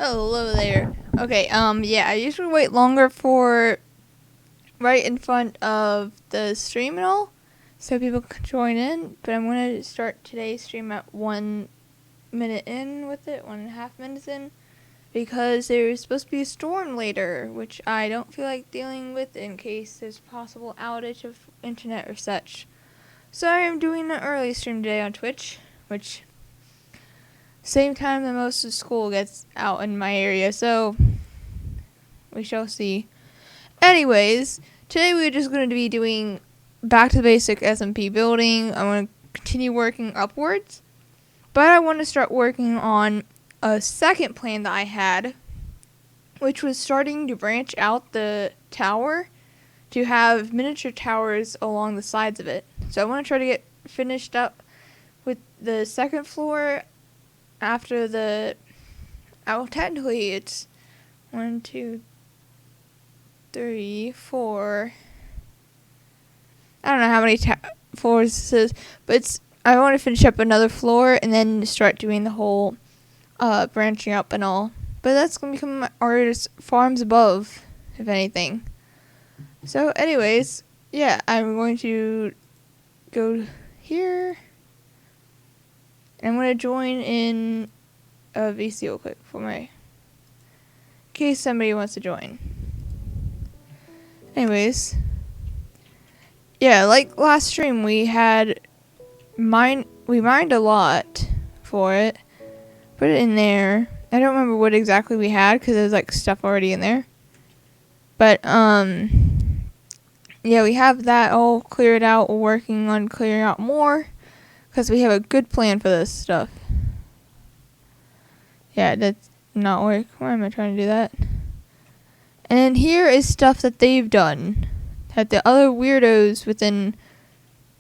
Hello there. Okay, yeah, I usually wait longer for right in front of the stream and all, so people can join in, but I'm gonna start today's stream at 1 minute in with it, 1.5 minutes in, because there's supposed to be a storm later, which I don't feel like dealing with in case there's possible outage of internet or such. So I am doing an early stream today on Twitch, which same time that most of school gets out in my area, so we shall see. Anyways, today we're just going to be doing back to the basic SMP building. I want to continue working upwards, but I want to start working on a second plan that I had, which was starting to branch out the tower to have miniature towers along the sides of it. So I want to try to get finished up with the second floor after the... Oh, technically it's 1, 2, 3, 4... I don't know how many floors this is, but I want to finish up another floor and then start doing the whole branching up and all. But that's going to become my artist farms above, if anything. So anyways, yeah, I'm going to go here. And I'm going to join in a VC real quick in case somebody wants to join. Anyways. Yeah, like last stream, we mined a lot for it. Put it in there. I don't remember what exactly we had because there's like stuff already in there. But yeah, we have that all cleared out. We're working on clearing out more because we have a good plan for this stuff. Yeah, that's not work. Why am I trying to do that? And here is stuff that they've done that the other weirdos within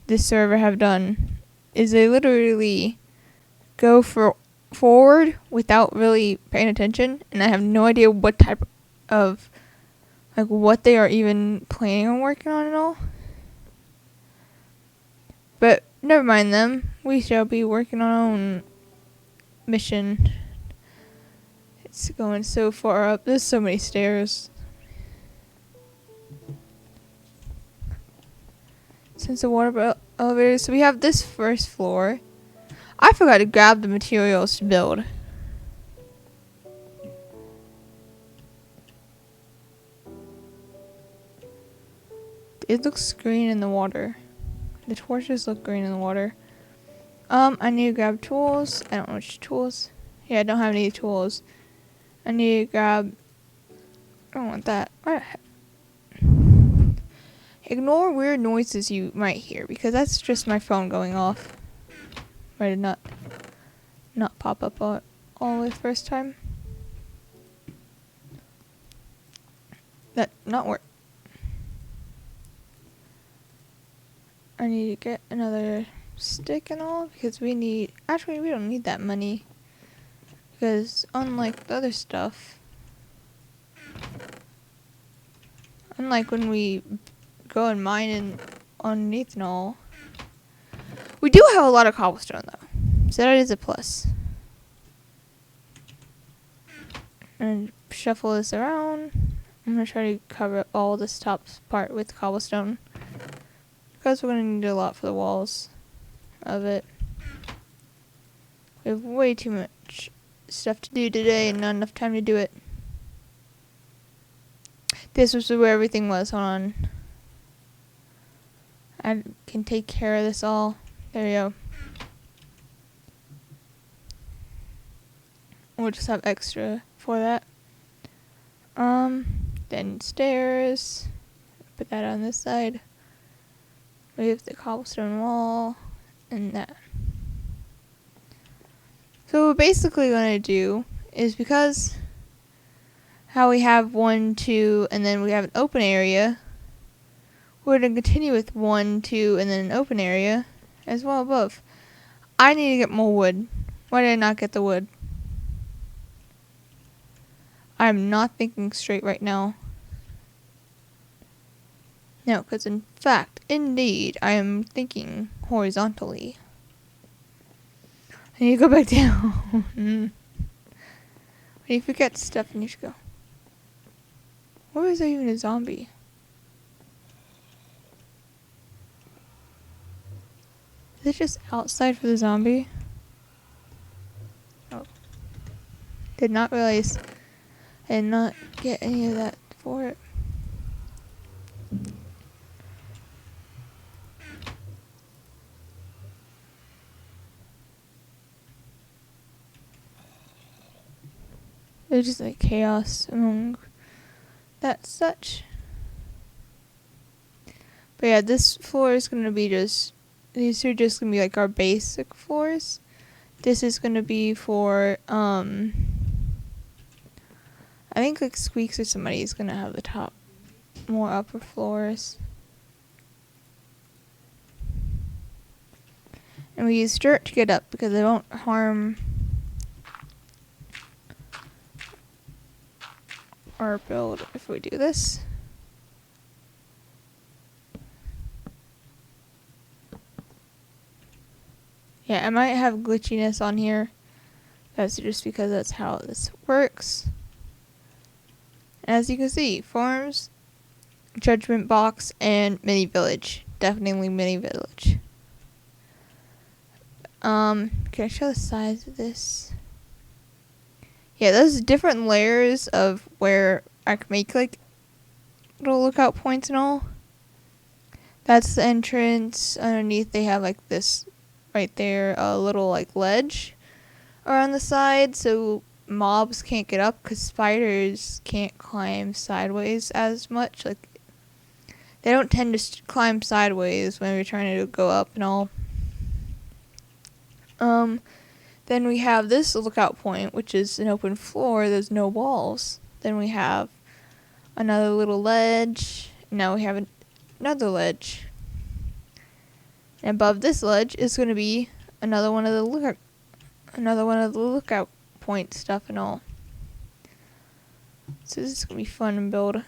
this server have done is they literally go forward without really paying attention, and I have no idea what type of what they are even planning on working on and all. But never mind them. We shall be working on our own mission. It's going so far up. There's so many stairs. Since the water elevator, so we have this first floor. I forgot to grab the materials to build. It looks green in the water. The torches look green in the water. I need to grab tools. I don't know which tools. Yeah, I don't have any tools. I need to grab... I don't want that. What? Ignore weird noises you might hear, because that's just my phone going off. Why did not pop up all the way first time? That not work. I need to get another stick and all, because we need... Actually, we don't need that money. Because unlike the other stuff... Unlike when we go and mine in underneath and all... We do have a lot of cobblestone, though. So that is a plus. And shuffle this around. I'm going to try to cover all this top part with cobblestone. Because we're going to need a lot for the walls of it. We have way too much stuff to do today and not enough time to do it. This was where everything was. Hold on. I can take care of this all. There we go. We'll just have extra for that. Then stairs. Put that on this side. We have the cobblestone wall and that. So what we're basically going to do is, because how we have 1, 2, and then we have an open area, we're going to continue with 1, 2, and then an open area as well above. I need to get more wood. Why did I not get the wood? I'm not thinking straight right now. No, because in fact, indeed, I am thinking horizontally. I need to go back down. We And if you get stuff, you should go. Where is there even a zombie? Is it just outside for the zombie? Oh. Did not realize I did not get any of that for it. There's just like chaos among that such. But yeah, this floor is gonna be just, these are just gonna be like our basic floors. This is gonna be for, I think like Squeaks or somebody is gonna have the top, more upper floors. And we use dirt to get up because they won't harm our build if we do this. Yeah, I might have glitchiness on here. That's just because that's how this works. As you can see, farms, judgment box, and mini village. Definitely mini village. Can I show the size of this? Yeah, those different layers of where I can make like little lookout points and all. That's the entrance. Underneath they have like this right there, a little like ledge around the side so mobs can't get up because spiders can't climb sideways as much. Like they don't tend to climb sideways when we're trying to go up and all. Then we have this lookout point, which is an open floor. There's no walls. Then we have another little ledge. Now we have another ledge. And above this ledge is going to be another one of the lookout point stuff and all. So this is going to be fun and build.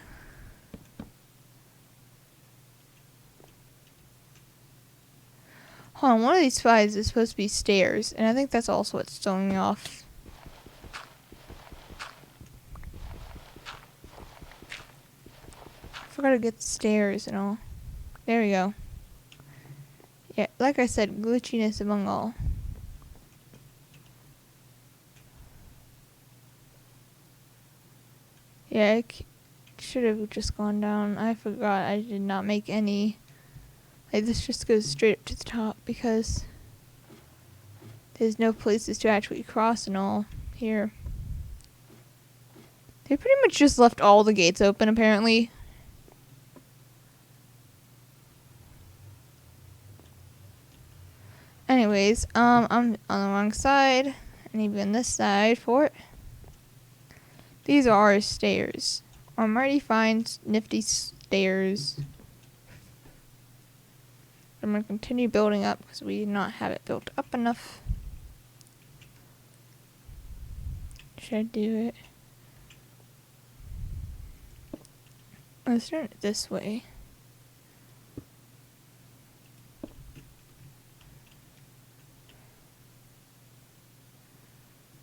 Hold on, one of these sides is supposed to be stairs, and I think that's also what's throwing me off. I forgot to get the stairs and all. There we go. Yeah, like I said, glitchiness among all. Yeah, I should have just gone down. I forgot I did not make any. Like, this just goes straight up to the top because there's no places to actually cross and all here. They pretty much just left all the gates open, apparently. Anyways, I'm on the wrong side, and even this side for it. These are our stairs. Almighty fine, nifty stairs. I'm going to continue building up because we did not have it built up enough. Should I do it? Let's turn it this way.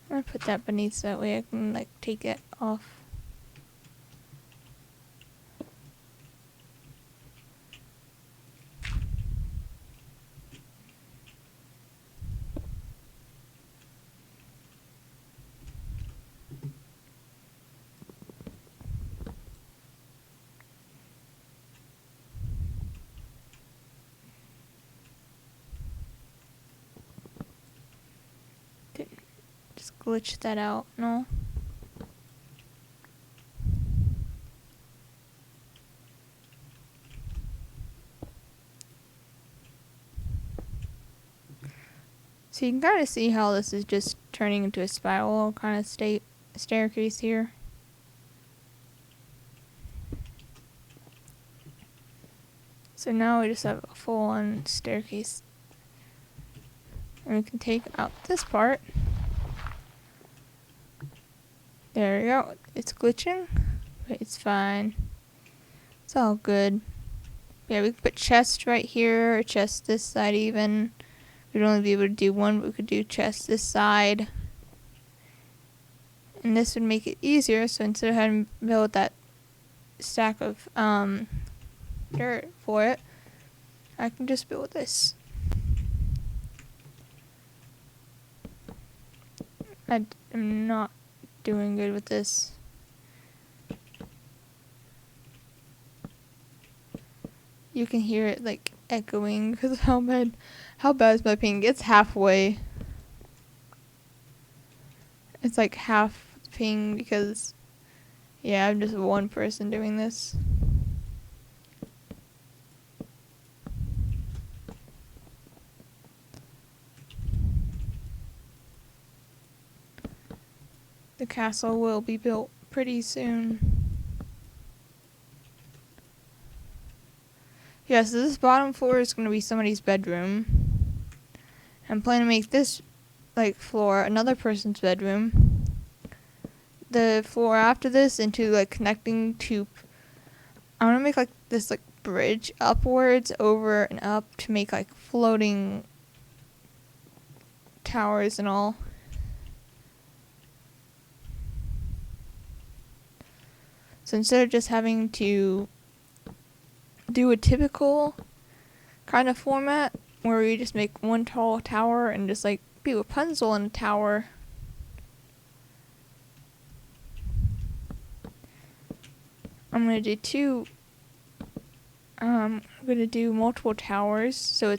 I'm going to put that beneath so that way I can like take it off. Just glitch that out, no? So you can kind of see how this is just turning into a spiral kind of staircase here. So now we just have a full-on staircase. And we can take out this part. There we go. It's glitching, but it's fine. It's all good. Yeah, we could put chest right here, or chest this side even. We'd only be able to do one, but we could do chest this side. And And this would make it easier, so instead of having to build that stack of dirt for it, I can just build this. I am not doing good with this. You can hear it like echoing because of how bad is my ping. It's halfway. It's like half ping because, yeah, I'm just one person doing this. The castle will be built pretty soon. Yeah, so this bottom floor is going to be somebody's bedroom. I'm planning to make this like floor another person's bedroom. The floor after this into like connecting to, I want to make like this like bridge upwards over and up to make like floating towers and all. So instead of just having to do a typical kind of format where you just make one tall tower and just like be Rapunzel in a tower, I'm gonna do multiple towers, so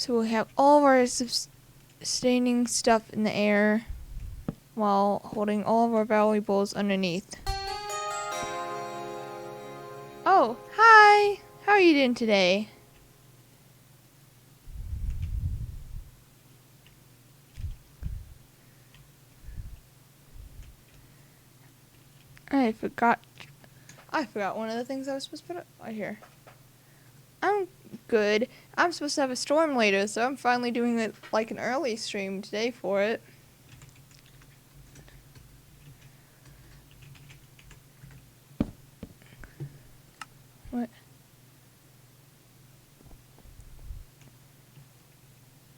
we'll have all of our sustaining stuff in the air while holding all of our valuables underneath. Oh, hi! How are you doing today? I forgot one of the things I was supposed to put up right here. I'm good. I'm supposed to have a storm later, so I'm finally doing it like an early stream today for it. What?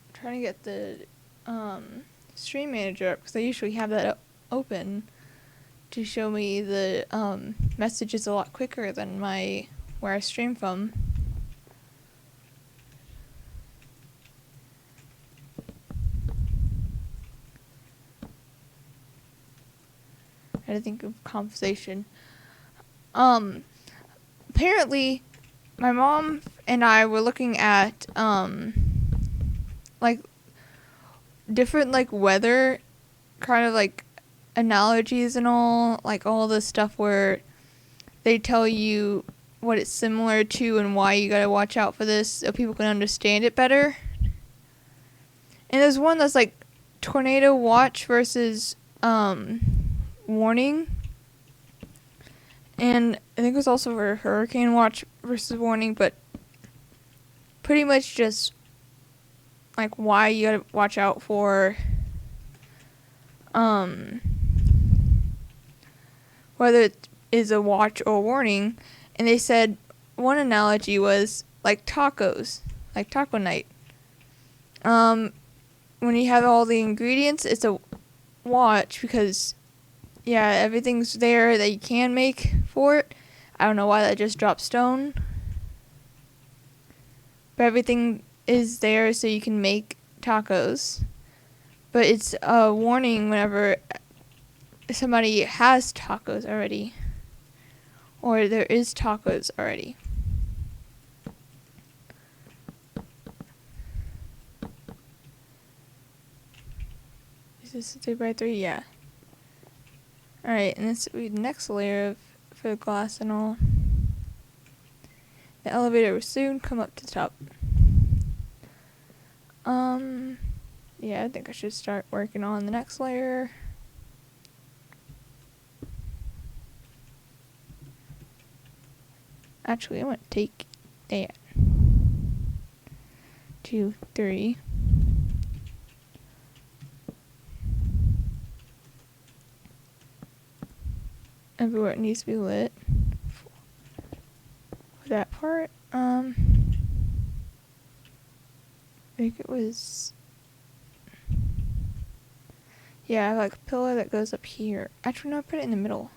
I'm trying to get the stream manager up because I usually have that open to show me the messages a lot quicker than where I stream from. I had to think of conversation. Apparently, my mom and I were looking at like different like weather kind of like analogies and all, like all this stuff where they tell you what it's similar to and why you gotta watch out for this so people can understand it better. And there's one that's like tornado watch versus warning. And I think it was also for hurricane watch versus warning, but pretty much just like why you gotta watch out for whether it is a watch or a warning. And they said one analogy was like tacos, like taco night. When you have all the ingredients, it's a watch because, yeah, everything's there that you can make for it. I don't know why that just dropped stone. But everything is there so you can make tacos. But it's a warning whenever somebody has tacos already. Or there is tacos already. Is this 3x3? Yeah. Alright, and this will be the next layer for the glass and all. The elevator will soon come up to the top. Yeah, I think I should start working on the next layer. Actually, I want to take that. 2, 3. Everywhere it needs to be lit. For that part, I think it was Yeah, I have like a pillar that goes up here. Actually, no, I put it in the middle.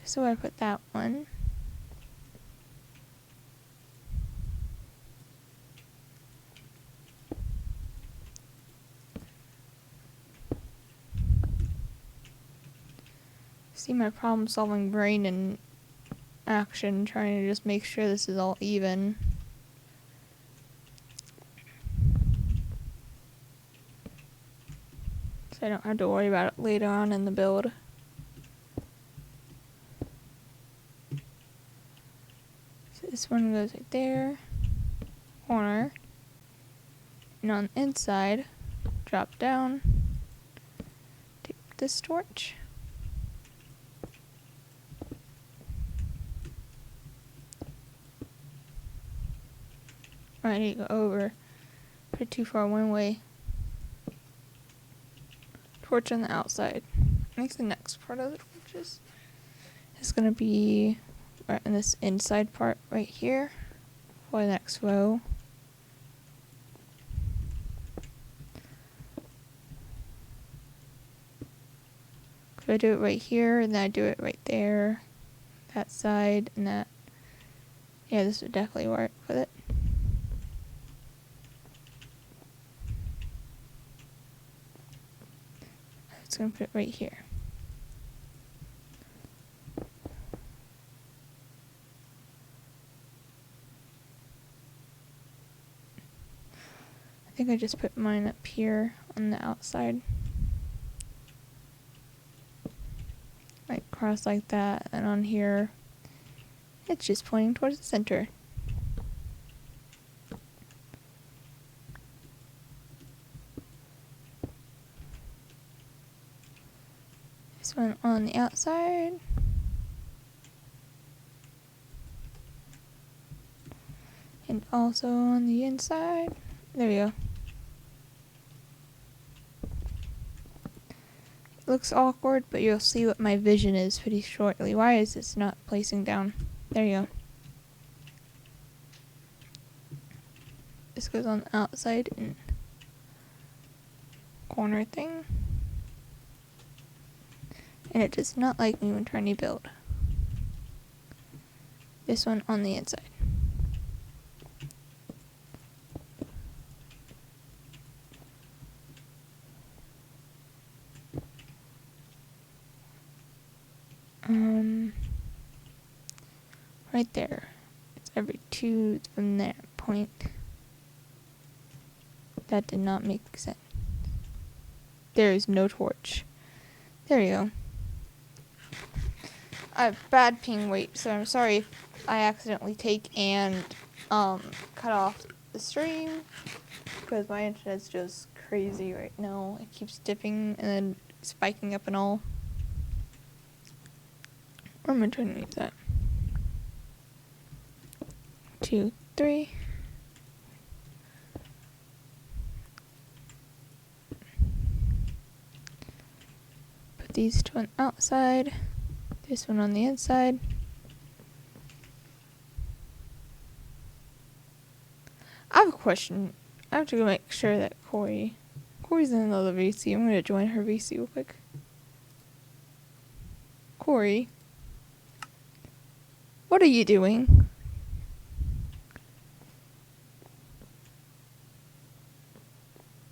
So I put that one. See my problem solving brain in action, trying to just make sure this is all even. So I don't have to worry about it later on in the build. So this one goes right there, corner, and on the inside, drop down, take this torch. I need to go over. Put it too far one way. Torch on the outside. I think the next part of the torches is going to be right in this inside part right here for the next row. If I do it right here, and then I do it right there, that side, and that. Yeah, this would definitely work with it. It's going to put it right here. I think I just put mine up here on the outside. Like cross like that, and on here, it's just pointing towards the center. This one on the outside. And also on the inside. There we go. It looks awkward, but you'll see what my vision is pretty shortly. Why is this not placing down? There you go. This goes on the outside and corner thing. And it does not like me when trying to build. This one on the inside. Right there. It's every two from that point. That did not make sense. There is no torch. There you go. I have bad ping weight, so I'm sorry if I accidentally take and cut off the stream, because my internet's just crazy right now. It keeps dipping and then spiking up and all. Where am I trying to make that? 2, 3. Put these two on the outside. This one on the inside. I have a question. I have to go make sure that Corey's in another VC. I'm gonna join her VC real quick. Corey, what are you doing?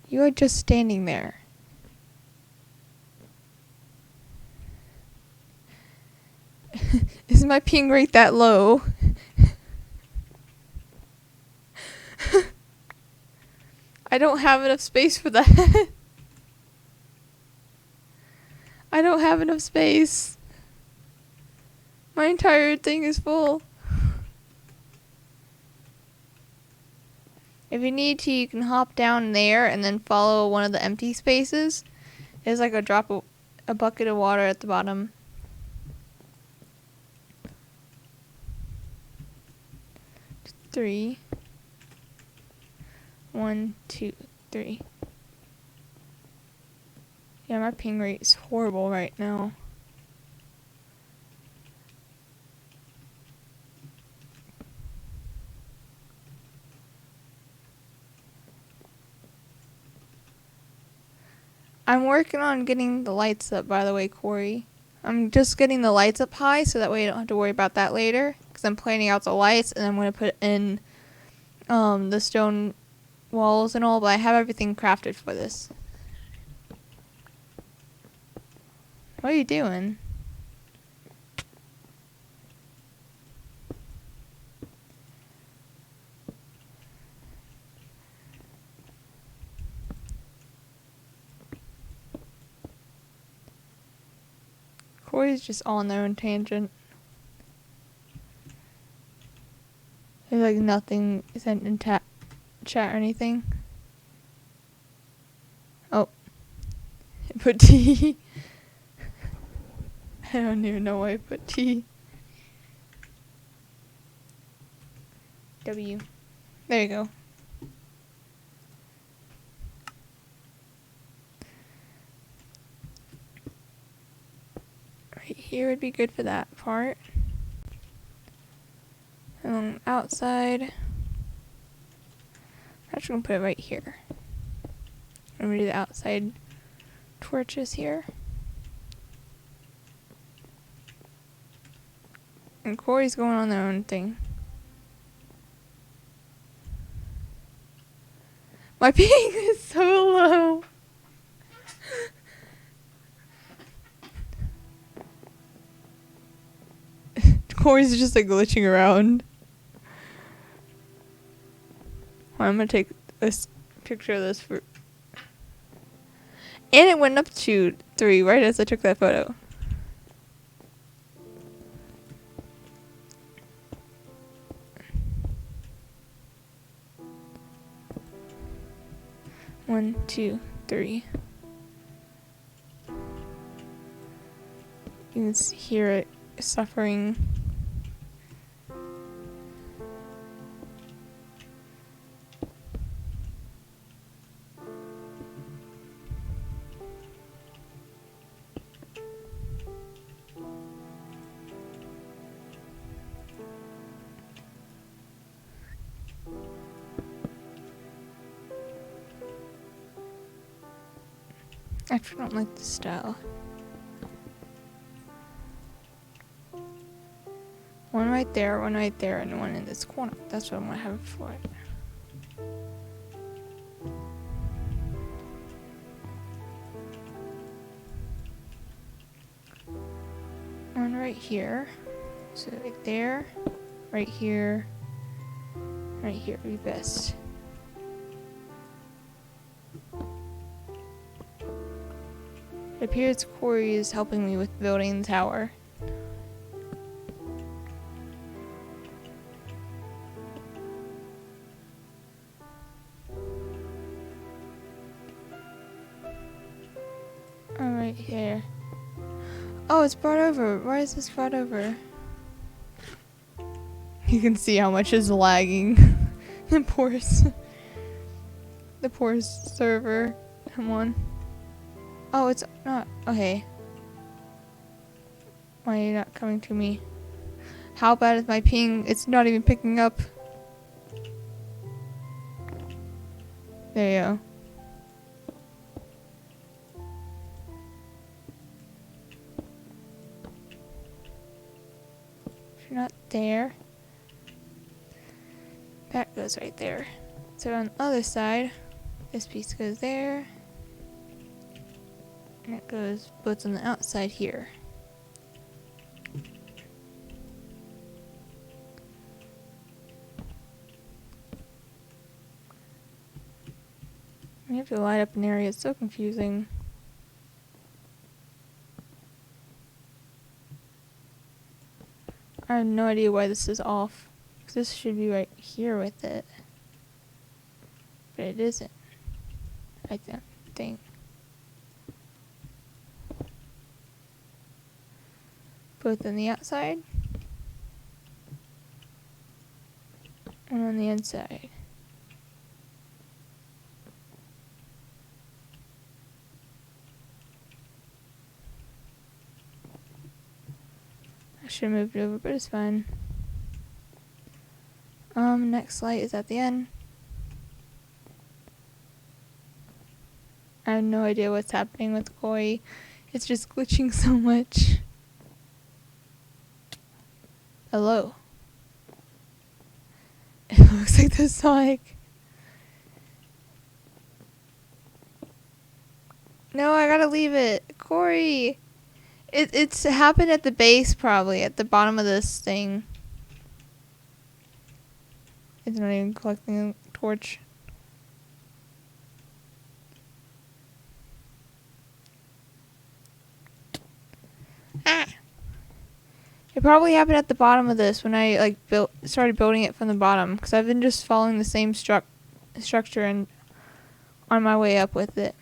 You are just standing there. Is my ping rate that low? I don't have enough space for that. I don't have enough space. My entire thing is full. If you need to, you can hop down there and then follow one of the empty spaces. There's like a bucket of water at the bottom. Three. 1, 2, 3. Yeah, my ping rate is horrible right now. I'm working on getting the lights up, by the way, Corey. I'm just getting the lights up high so that way I don't have to worry about that later. Because I'm planning out the lights and I'm going to put in the stone walls and all, but I have everything crafted for this. What are you doing? Corey's just on their own tangent. There's like nothing sent in chat or anything. Oh. Put T. I don't even know why I put T. W. There you go. Right here would be good for that part. Outside. I'm actually gonna put it right here. I'm gonna do the outside torches here. And Corey's going on their own thing. My ping is so low. Corey's just like glitching around. I'm gonna take this picture of this for. And it went up to 3 right as I took that photo. One, 2, 3. You can hear it suffering. I actually don't like this style. One right there, and one in this corner. That's what I'm gonna have for it. One right here. So right there, right here, right here would be best. It appears Corey is helping me with building the tower. Right here. Oh, it's brought over. Why is this brought over? You can see how much is lagging. The poor server. Come on. Oh, it's not. Okay. Why are you not coming to me? How bad is my ping? It's not even picking up. There you go. If you're not there, that goes right there. So on the other side, this piece goes there. And it goes both on the outside here. You have to light up an area, it's so confusing. I have no idea why this is off. 'Cause this should be right here with it. But it isn't. I don't think. Both on the outside and on the inside. I should have moved it over, but it's fine. Next light is at the end. I I have no idea what's happening with Koi. It's just glitching so much. Hello. It looks like the Sonic. No, I gotta leave it. Corey. It's happened at the base, probably. At the bottom of this thing. It's not even collecting a torch. Ah! It probably happened at the bottom of this when I started building it from the bottom, because I've been just following the same structure and on my way up with it.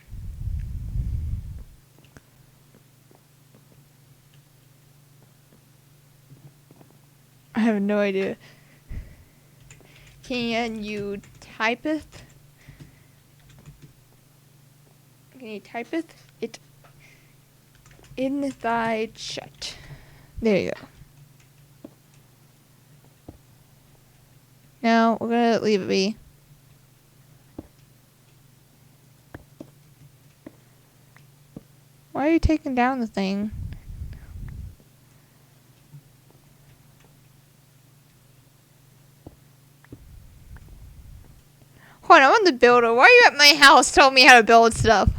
I have no idea. Can you typeth? Can you typeth it in thy chat? There you go. Now we're gonna leave it be. Why are you taking down the thing? Hold on, I'm the builder. Why are you at my house telling me how to build stuff?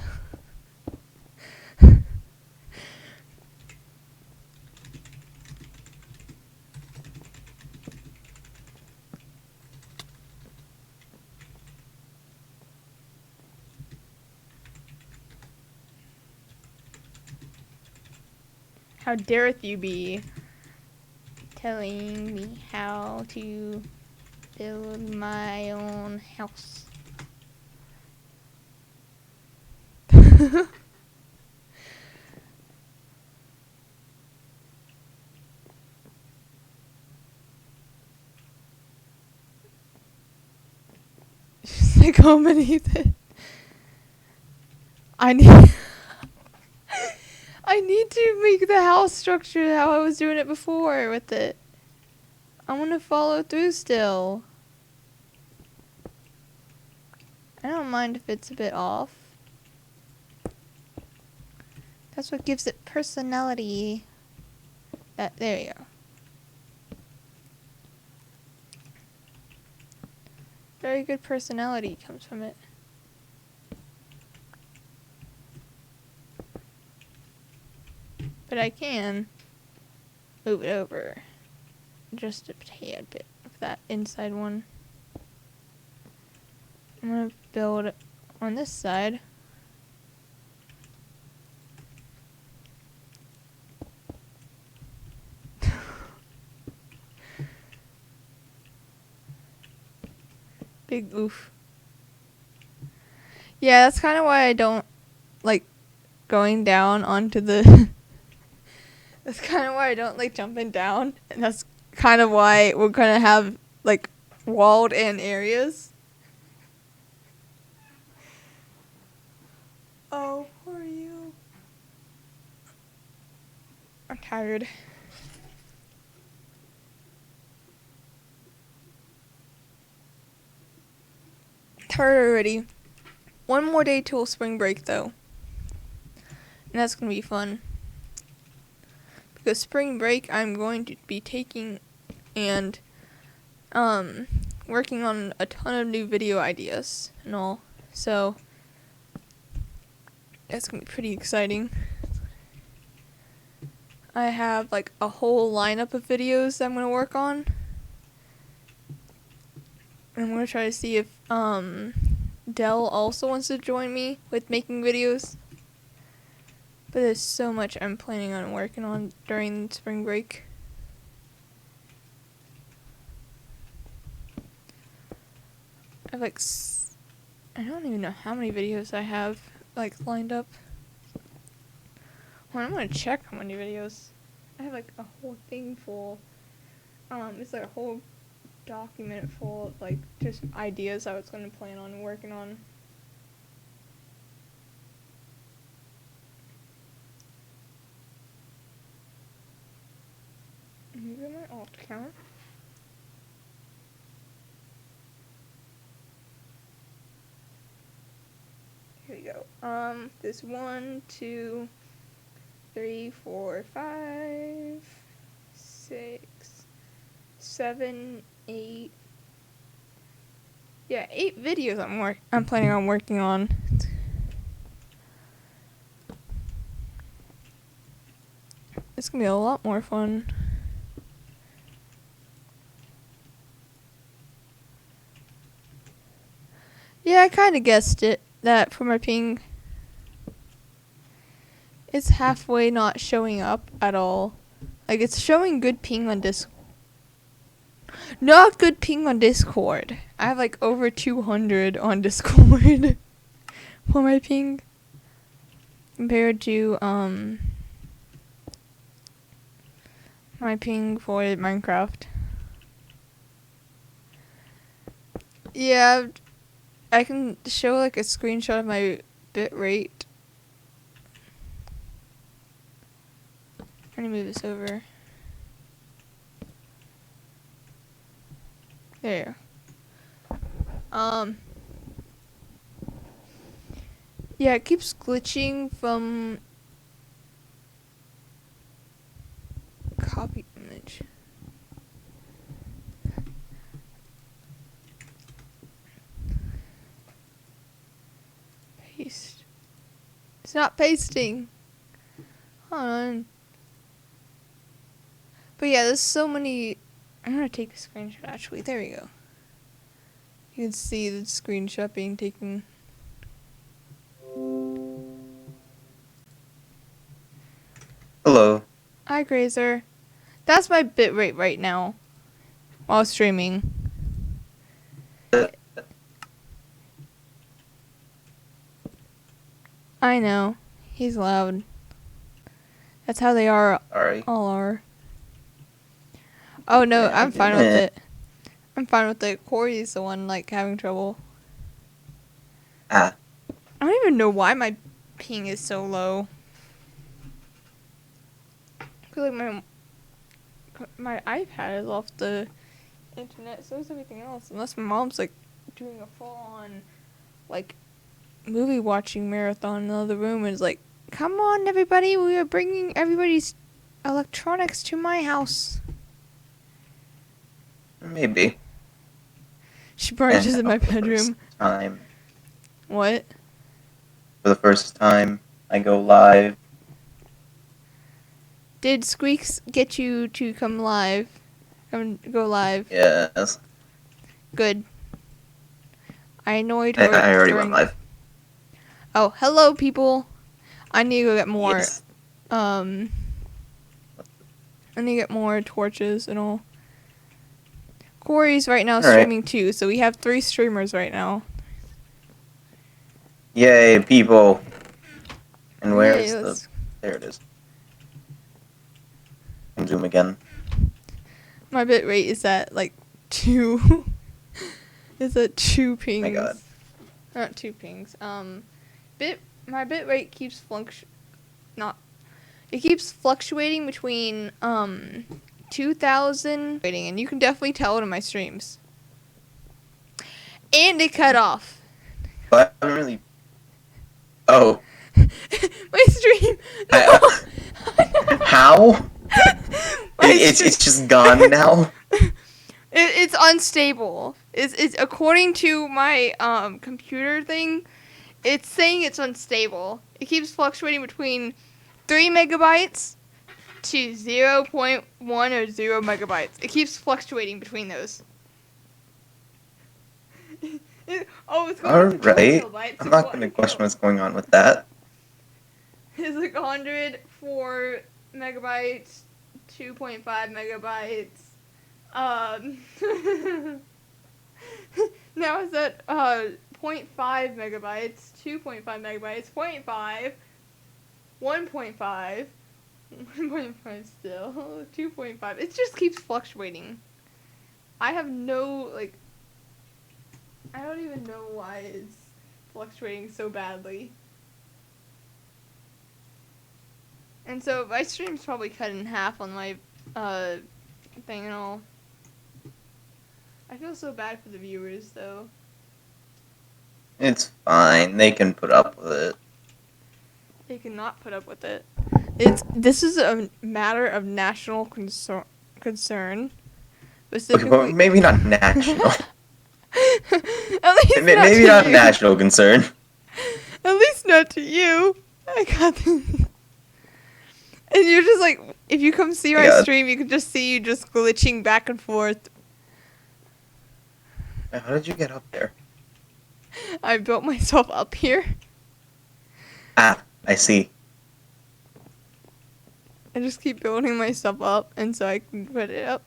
How dareth you be telling me how to build my own house? Just like go beneath it. I need I need to make the house structure how I was doing it before with it. I want to follow through still. I don't mind if it's a bit off. That's what gives it personality. There you go. Very good personality comes from it. But I can move it over just a tad bit of that inside one. I'm gonna build on this side. Big oof. Yeah, that's kind of why I don't like going down onto the that's kind of why I don't like jumping down, and that's kind of why we're gonna have like walled in areas. Oh, poor you. I'm tired. Tired already. One more day till spring break though, and that's gonna be fun. Because spring break I'm going to be taking and working on a ton of new video ideas and all. So that's gonna be pretty exciting. I have like a whole lineup of videos that I'm gonna work on. I'm gonna try to see if Dell also wants to join me with making videos. But there's so much I'm planning on working on during spring break. I have I don't even know how many videos I have like lined up. Well, I'm gonna check how many videos. I have like a whole thing full. It's like a whole document full of like just ideas I was gonna plan on working on. Maybe my alt account. Here we go. There's 1, 2, 3, 4, 5, 6, 7, 8. Yeah, 8 videos I'm planning on working on. It's gonna be a lot more fun. Yeah, I kind of guessed it. That for my ping, it's halfway not showing up at all. Like, it's showing good ping on Discord. Not good ping on Discord. I have like over 200 on Discord for my ping. Compared to, my ping for Minecraft. Yeah, I can show like a screenshot of my bit rate. Let me move this over. There. Yeah, it keeps glitching from copy image. Paste. It's not pasting. Hold on. But yeah, there's so many. I'm gonna take a screenshot actually. There we go. You can see the screenshot being taken. Hello. Hi, Grazer. That's my bitrate right now while streaming. I know. He's loud. That's how they are. Sorry. All are. Oh no, Yeah, I'm fine with it. I'm fine with it. Corey's the one like having trouble. Ah. I don't even know why my ping is so low. I feel like my iPad is off the internet, so is everything else. Unless my mom's like doing a full-on like movie watching marathon in the other room and is like, "Come on, everybody, we are bringing everybody's electronics to my house." Maybe. She probably just in my For the bedroom. first time. What? For the first time, I go live. Did Squeaks get you to come live? Go live? Yes. Good. I annoyed her. I already went live. Oh, hello, people. I need to go get more. Yes. I need to get more torches and all. Corey's right now streaming too, so we have 3 streamers right now. Yay, people. And where Yay, is the... There it is. And zoom again. My bit rate is at like 2. Is at 2 pings. My god. Not 2 pings. My bit rate keeps it keeps fluctuating between 2,000 and you can definitely tell it in my streams. And it cut off. But I haven't really... Oh. My stream. No. How? It's just gone now. It's unstable. It's according to my computer thing. It's saying it's unstable. It keeps fluctuating between 3 megabytes to 0.1 or 0 megabytes. It keeps fluctuating between those. It's going from 2 Alright. kilobytes I'm to not 1 going to question what's going on with that. It's like 104 megabytes, 2.5 megabytes. Now it's at 0.5 megabytes, 2.5 megabytes, 0.5, 1.5, 1.5 still, 2.5. It just keeps fluctuating. I have no, like, I don't even know why it's fluctuating so badly. And so my stream's probably cut in half on my thing and all. I feel so bad for the viewers though. It's fine. They can put up with it. They cannot put up with it. This is a matter of national concern. Okay, Specifically, well, maybe not national. At least not Maybe to not you. national concern. At least not to you. I got this. And you're just like, if you come see my Yeah. stream, you can just see you just glitching back and forth. How did you get up there? I built myself up here. Ah, I see. I just keep building myself up, and so I can put it up.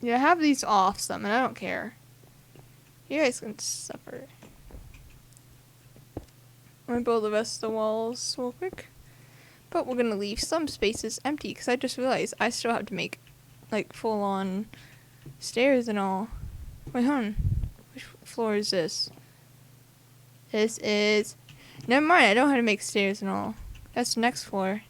Yeah, I have these off some, and I don't care. You guys can suffer. I'm gonna build the rest of the walls real quick. But we're gonna leave some spaces empty, because I just realized I still have to make, like, full-on stairs and all. Wait, hold on. Which floor is this? This is... Never mind, I don't know how to make stairs and all. That's the next floor.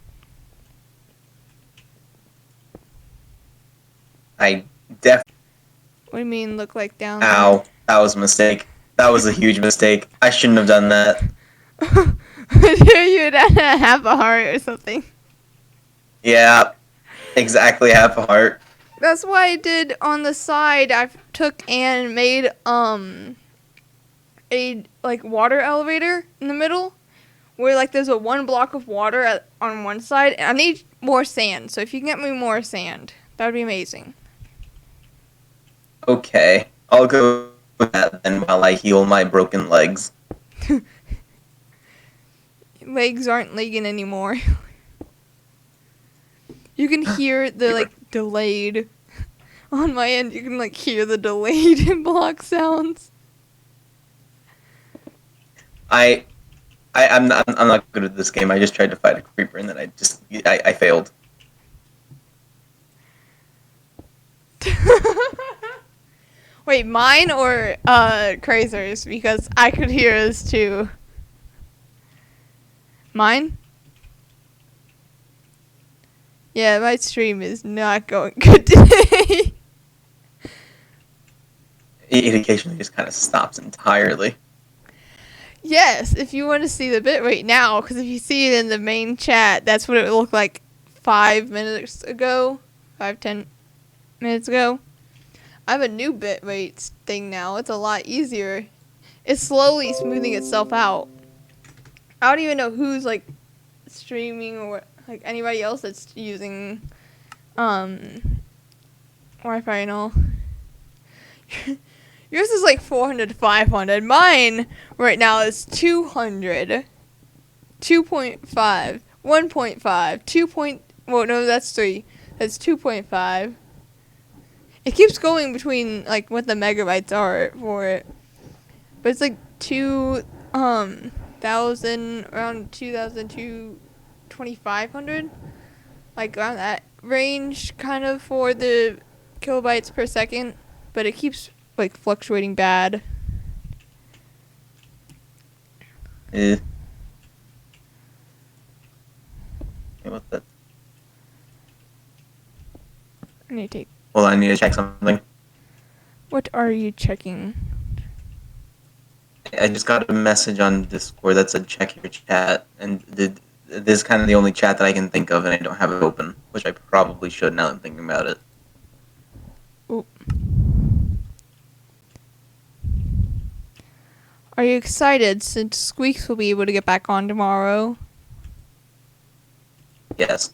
I definitely. What do you mean, look like down Ow, that was a mistake. That was a huge mistake. I shouldn't have done that. there? You'd have a heart or something. Yeah, exactly half a heart. That's why I did on the side. I took and made a like water elevator in the middle, where like there's a one block of water on one side. And I need more sand, so if you can get me more sand, that would be amazing. Okay, I'll go with that then while I heal my broken legs. Legs aren't legging anymore. You can hear the like delayed on my end. You can like hear the delayed block sounds. I'm not good at this game. I just tried to fight a creeper and then I failed. Wait, mine or Crazer's? Because I could hear this too. Mine? Yeah, my stream is not going good today. It occasionally just kind of stops entirely. Yes, if you want to see the bitrate now, because if you see it in the main chat, that's what it looked like 5 minutes ago. 5-10 minutes ago. I have a new bitrate thing now. It's a lot easier. It's slowly smoothing itself out. I don't even know who's like streaming or like anybody else that's using Wi-Fi and all. Yours is like 400 to 500. Mine right now is 200, 2.5, 1.5, 2. Well, no, that's 3. That's 2.5. It keeps going between like what the megabytes are for it, but it's like 2,000, around 2,000 to 2,500, like around that range, kind of for the kilobytes per second. But it keeps like fluctuating bad. Eh. What the? I need to take. Hold on, I need to check something. What are you checking? I just got a message on Discord that said check your chat, and this is kind of the only chat that I can think of, and I don't have it open, which I probably should now that I'm thinking about it. Ooh. Are you excited since Squeaks will be able to get back on tomorrow? Yes.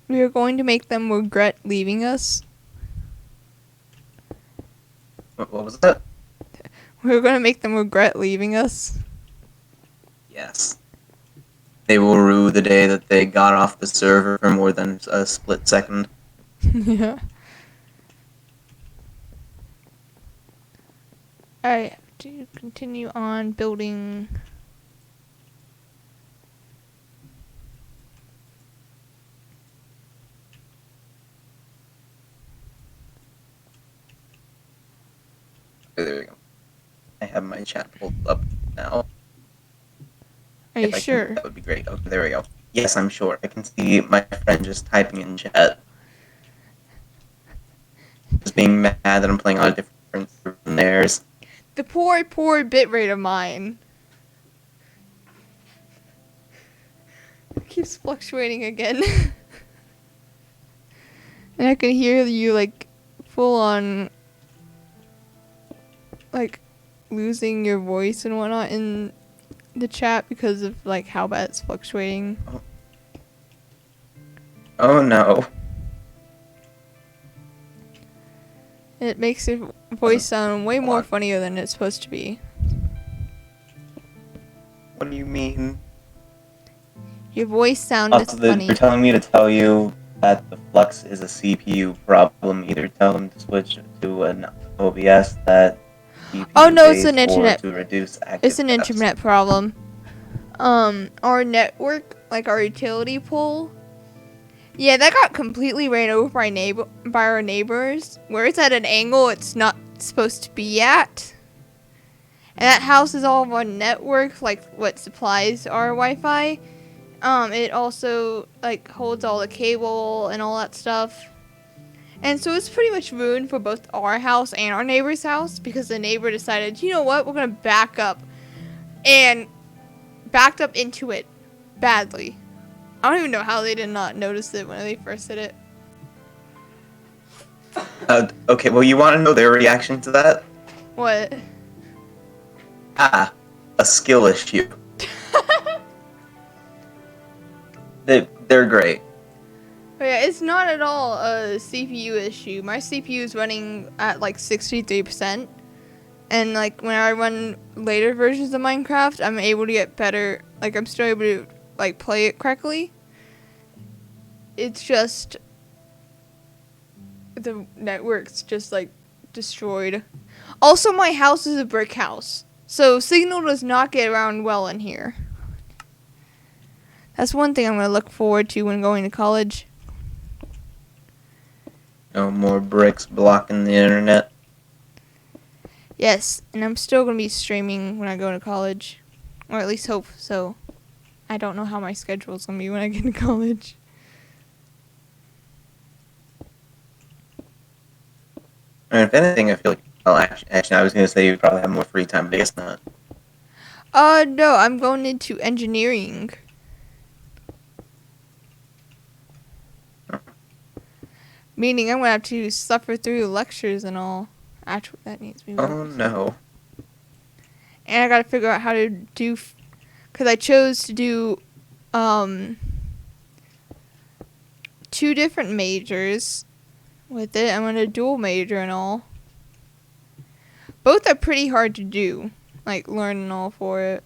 We are going to make them regret leaving us. What was that? We're going to make them regret leaving us. Yes. They will rue the day that they got off the server for more than a split second. Yeah. I have to continue on building. Okay, there we go. I have my chat pulled up now. Are you If I can, sure? that would be great. Okay, there we go. Yes, I'm sure. I can see my friend just typing in chat. Just being mad that I'm playing on a different server than theirs. the poor bitrate of mine keeps fluctuating again. And I can hear you like full on like losing your voice and whatnot in the chat because of like how bad it's fluctuating. Oh no. It makes your voice sound way more funnier than it's supposed to be. What do you mean? Your voice sounded funny. You're telling me to tell you that the flux is a CPU problem. Either tell them to switch to an OBS that CPU Oh no, it's an based or internet. to reduce active It's an caps. internet problem. Our network, like our utility pole, yeah, that got completely ran over by our neighbors. Where it's at an angle it's not supposed to be at. And that house is all of our network, like what supplies our Wi-Fi. It also like holds all the cable and all that stuff. And so it's pretty much ruined for both our house and our neighbor's house because the neighbor decided, you know what, we're gonna back up, and backed up into it badly. I don't even know how they did not notice it when they first did it. Okay, well, you want to know their reaction to that? What? A skill issue. They're great. But yeah, it's not at all a CPU issue. My CPU is running at like 63%. And like when I run later versions of Minecraft, I'm able to get better. Like I'm still able to like play it correctly. It's just the network's just like destroyed. Also, my house is a brick house, so signal does not get around well in here. That's one thing I'm gonna look forward to when going to college. No more bricks blocking the internet. Yes, and I'm still gonna be streaming when I go to college, or at least hope so. I don't know how my schedule's gonna be when I get to college. And if anything, I feel like, well, actually, I was gonna say you probably have more free time, but I guess not. No, I'm going into engineering. Meaning I'm gonna have to suffer through lectures and all. Actually, that needs me. Oh no. And I gotta figure out how to do, cause I chose to do, 2 different majors with it. I'm gonna dual major and all. Both are pretty hard to do, like learn and all for it.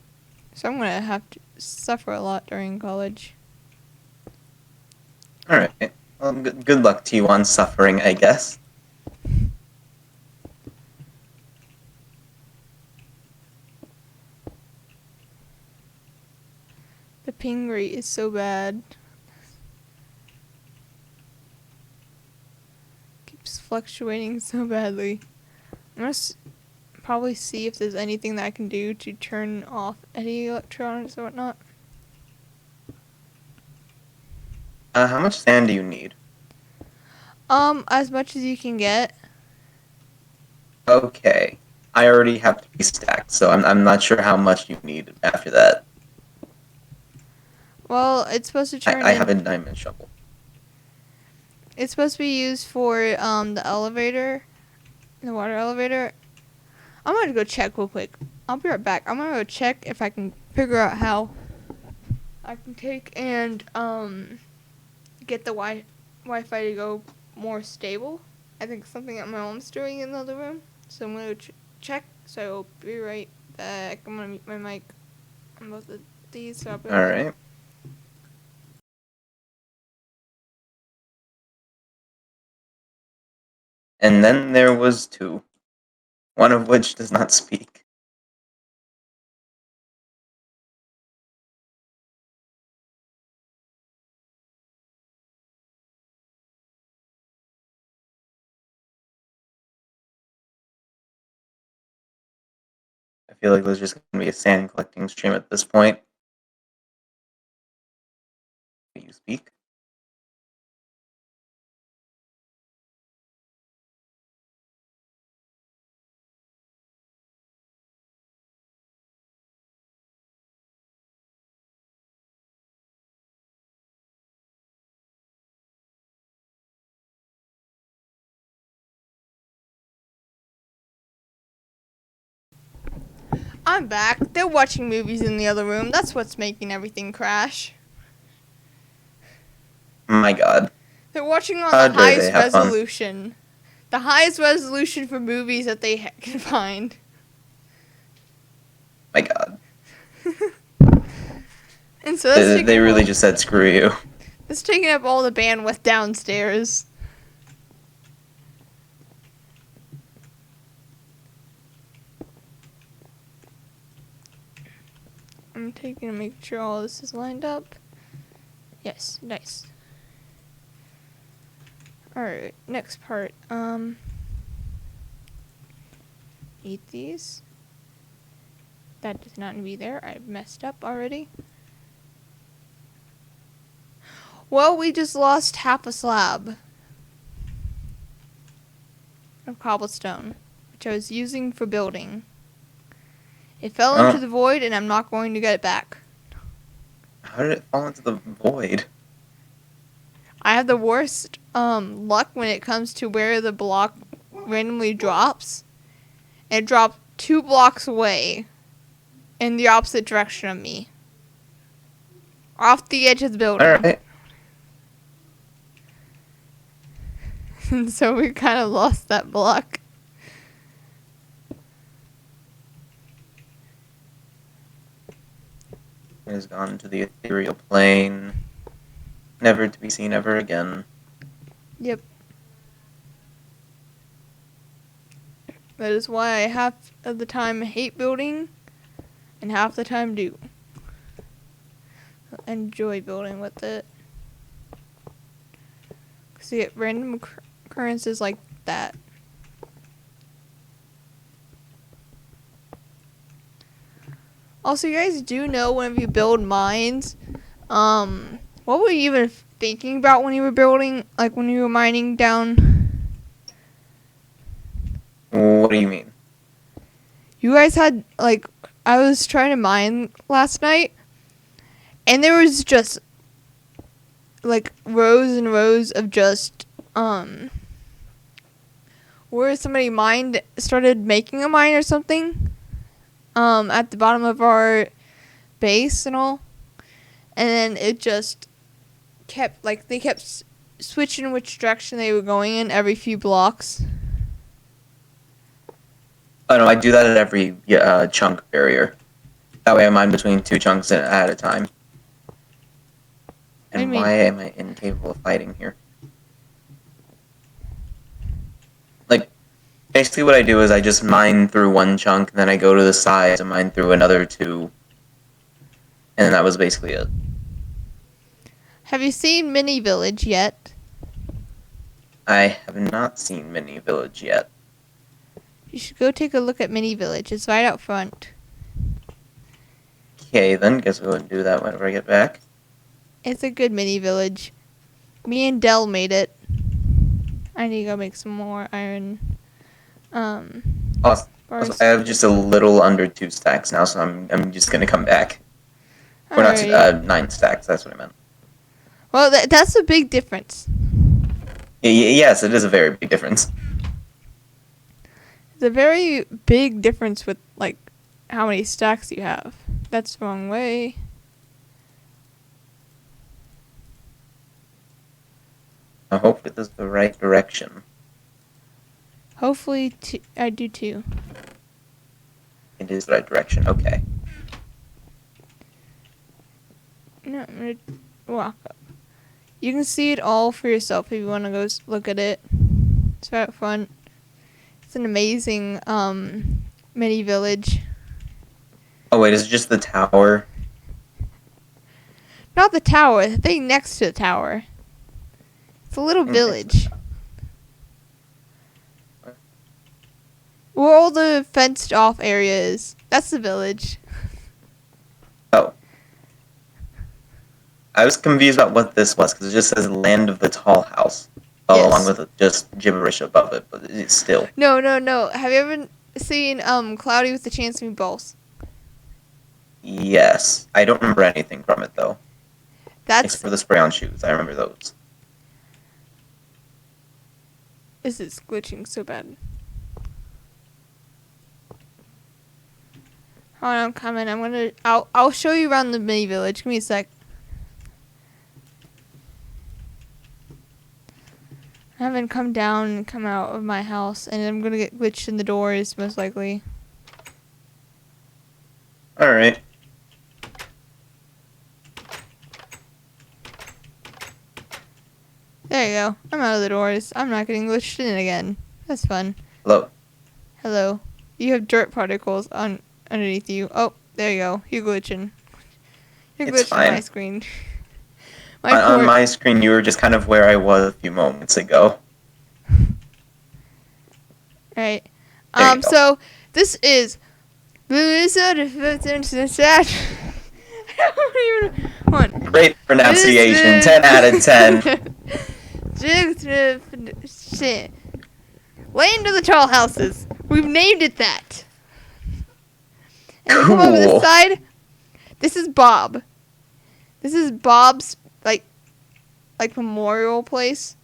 So I'm gonna have to suffer a lot during college. All right. Well, good luck to you on suffering, I guess. The ping rate is so bad. Keeps fluctuating so badly. I'm gonna probably see if there's anything that I can do to turn off any electronics or whatnot. How much sand do you need? As much as you can get. Okay. I already have 3 stacked, so I'm not sure how much you need after that. Well, it's supposed to turn I have a diamond shovel. It's supposed to be used for the elevator, the water elevator. I'm gonna go check real quick. I'll be right back. I'm gonna go check if I can figure out how I can take and get the Wi-Fi to go more stable. I think something that my mom's doing in the other room. So I'm gonna check. So I'll be right back. I'm gonna mute my mic on both of these. So I'll be All right back. right. And then there was 2, one of which does not speak. I feel like there's just gonna be a sand collecting stream at this point. Do you speak? I'm back. They're watching movies in the other room. That's what's making everything crash. My God. They're watching on How the dare they highest have fun? resolution. The highest resolution for movies that they can find. My God. And so that's They really just said screw you. It's taking up all the bandwidth downstairs. I'm taking to make sure all this is lined up. Yes, nice. Alright, next part. Eat these. That does not need to be there. I messed up already. Well, we just lost half a slab of cobblestone, which I was using for building. It fell into the void, and I'm not going to get it back. How did it fall into the void? I have the worst luck when it comes to where the block randomly drops. It dropped 2 blocks away in the opposite direction of me. Off the edge of the building. Alright. And so we kind of lost that block. It has gone to the ethereal plane. Never to be seen ever again. Yep. That is why I half of the time hate building and half the time do. Enjoy building with it. Because you get random occurrences like that. Also, you guys do know whenever you build mines, what were you even thinking about when you were building, like when you were mining down? What do you mean? You guys had, like, I was trying to mine last night, and there was just, like, rows and rows of just, where somebody started making a mine or something, at the bottom of our base and all. And then it just kept, like, they kept switching which direction they were going in every few blocks. Oh no, I do that at every chunk barrier. That way I mine between 2 chunks at a time. And why am I incapable of fighting here? Like, basically what I do is I just mine through 1 chunk, and then I go to the sides and mine through another 2. And that was basically it. Have you seen Mini Village yet? I have not seen Mini Village yet. You should go take a look at Mini Village. It's right out front. Okay, then guess we'll do that whenever I get back. It's a good mini village. Me and Dell made it. I need to go make some more iron. Also, I have just a little under 2 stacks now, so I'm just gonna come back. Or not 9 stacks. That's what I meant. Well, that's a big difference. Yes, it is a very big difference. It's a very big difference with, like, how many stacks you have. That's the wrong way. I hope it is the right direction. Hopefully, I do too. It is the right direction, okay. No, I'm gonna walk up. You can see it all for yourself if you want to go look at it. It's right up front. It's an amazing mini village. Oh wait, is it just the tower? Not the tower, the thing next to the tower. It's a little village. Where all the fenced off area is. That's the village. Oh. I was confused about what this was, because it just says Land of the Tall House. Yes. Along with just gibberish above it, but it's still. No. Have you ever seen Cloudy with the Chance of Meatballs? Yes. I don't remember anything from it, though. That's... Except for the spray-on shoes. I remember those. This is glitching so bad. Hold on, I'm coming. I'll show you around the mini village. Give me a sec. I haven't come down and come out of my house, and I'm gonna get glitched in the doors, most likely. Alright. There you go. I'm out of the doors. I'm not getting glitched in again. That's fun. Hello. Hello. You have dirt particles underneath you. Oh, there you go. You're glitching. You're It's glitching on my fine. screen. On my screen, you were just kind of where I was a few moments ago. Right. There you go. So this is I don't even want. Great pronunciation. 10 out of 10. Land of the Tall Houses. We've named it that. And you come over Cool. this side. This is Bob. This is Bob's like memorial place.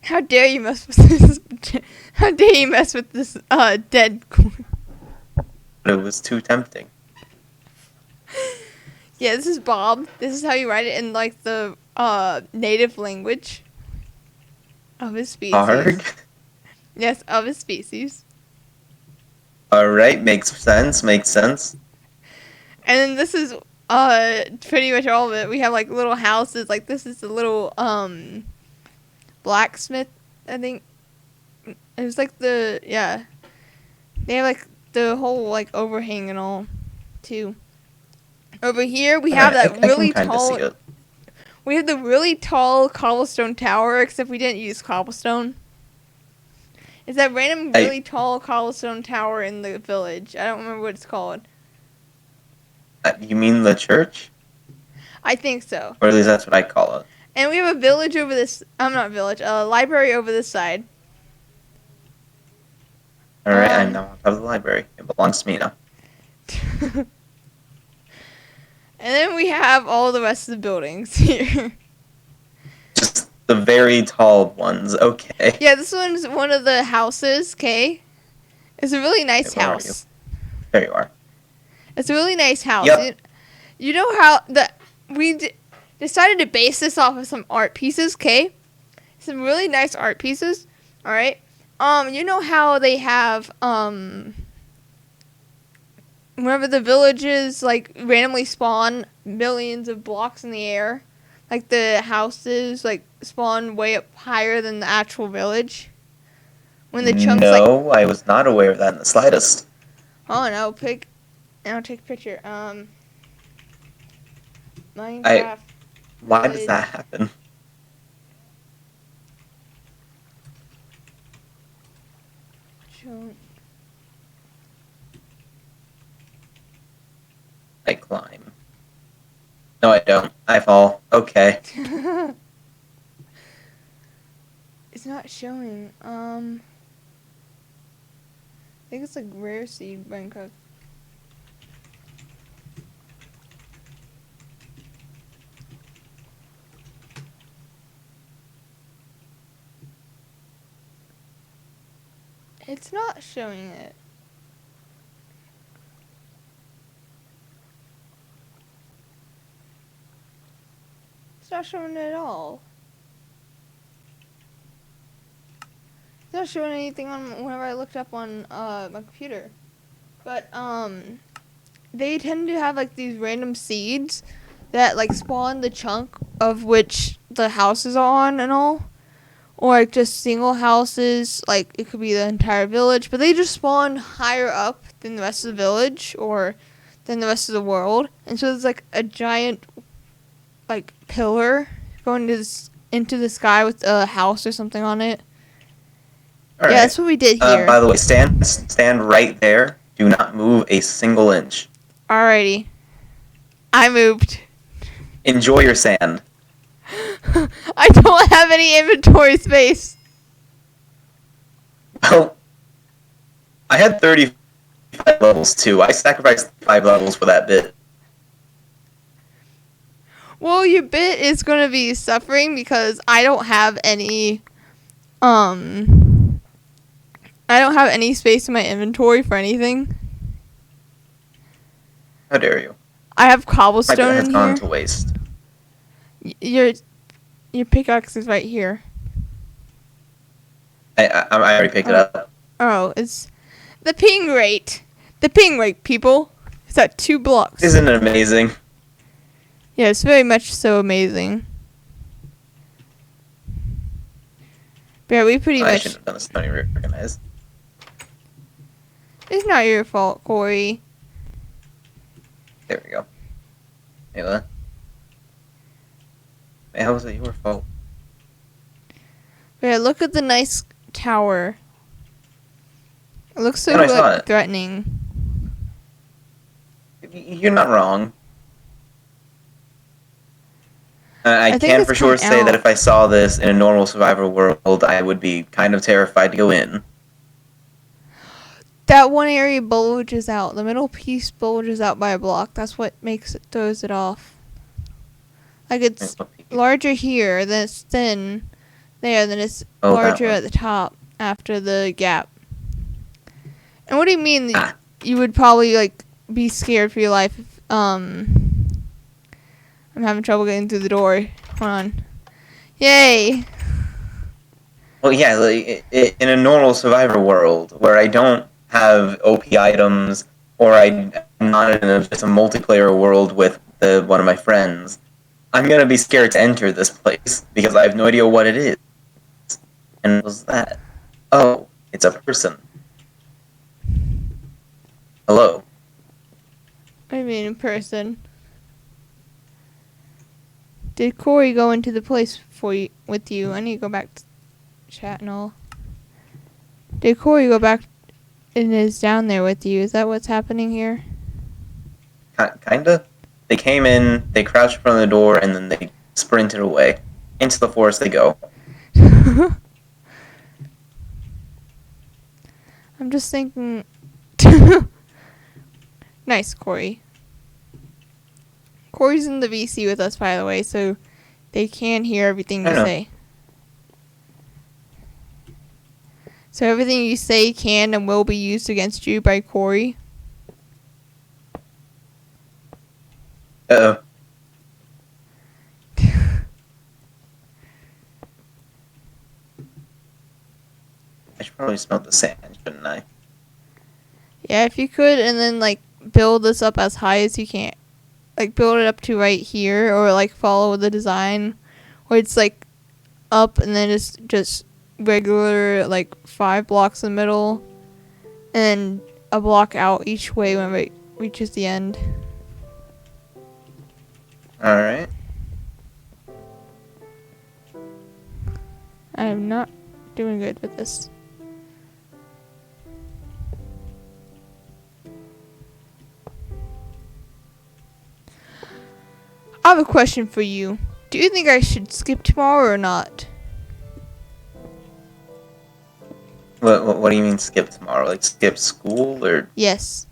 How dare you mess with this? How dare you mess with this dead? But it was too tempting. Yeah, this is Bob. This is how you write it in like the native language of his species. Arg. Yes, of his species. Alright, makes sense, makes sense. And then this is pretty much all of it. We have like little houses. Like this is the little blacksmith, I think. It was like They have like the whole like overhang and all too. Over here we have Alright, that really I can kinda tall. see it. We have the really tall cobblestone tower, except we didn't use cobblestone. It's that random really tall cobblestone tower in the village. I don't remember what it's called. You mean the church? I think so. Or at least that's what I call it. And we have a village over this. Not village. A library over this side. Alright, I'm now on top of the library. It belongs to me now. And then we have all the rest of the buildings here. Just the very tall ones. Okay. Yeah, this one's one of the houses. Okay, it's a really nice Where are house. There you are. It's a really nice house. Yep. You know how decided to base this off of some art pieces. Okay, some really nice art pieces. All right. You know how they have whenever the villages like randomly spawn millions of blocks in the air, like the houses like spawn way up higher than the actual village. When the chunks No, I was not aware of that in the slightest. I'll take a picture. Minecraft. Why does that happen? I climb. No, I don't. I fall. Okay. It's not showing. I think it's like rare seed Minecraft. It's not showing it. It's not showing it at all. It's not showing anything on whenever I looked up on my computer. But they tend to have like these random seeds that like spawn the chunk of which the house is on and all. Or like just single houses, like it could be the entire village, but they just spawn higher up than the rest of the village or than the rest of the world. And so there's like a giant like pillar going into the sky with a house or something on it. All right. Yeah, that's what we did here. By the way, stand right there. Do not move a single inch. Alrighty. I moved. Enjoy your sand. I don't have any inventory space. Well, I had 35 levels too. I sacrificed 5 levels for that bit. Well, your bit is going to be suffering because I don't have any space in my inventory for anything. How dare you? I have My cobblestone bit has in gone here. to waste. Your pickaxe is right here. I already picked it up. Oh, it's the ping rate. The ping rate, people. It's at 2 blocks. Isn't it amazing? Yeah, it's very much so amazing. But yeah, we pretty I much. shouldn't have done this. Don't even recognize. It's not your fault, Corey. There we go. Ayla. Hey, how was it your fault? But yeah, look at the nice tower. It looks so Yeah, I saw it. threatening. You're not wrong. I think can it's for sure come say that out. if I saw this in a normal survivor world, I would be kind of terrified to go in. That one area bulges out. The middle piece bulges out by a block. That's what throws it off. Like it's larger here, then it's thin there, then it's larger at the top after the gap. And what do you mean you would probably like be scared for your life if, I'm having trouble getting through the door. Hold on. Yay! Well, yeah, like, in a normal survivor world where I don't have OP items, or I'm not in just a multiplayer world with one of my friends, I'm gonna be scared to enter this place because I have no idea what it is. And what was that? Oh, it's a person. Hello. What do you mean in person? Did Corey go into the place with you? I need to go back to chat and all. Did Corey go back and is down there with you? Is that what's happening here? Kinda. They came in, they crouched in front of the door, and then they sprinted away. Into the forest they go. I'm just thinking... Nice, Corey. Corey's in the VC with us, by the way, so they can hear everything you say. So everything you say can and will be used against you by Corey. Uh-oh. I should probably smelt the sand, shouldn't I? Yeah, if you could, and then, like, build this up as high as you can. Like, build it up to right here, or, like, follow the design. Where it's, like, up, and then it's just regular, like, 5 blocks in the middle. And a block out each way when it reaches the end. Alright. I am not doing good with this. I have a question for you. Do you think I should skip tomorrow or not? What do you mean skip tomorrow? Like skip school or? Yes.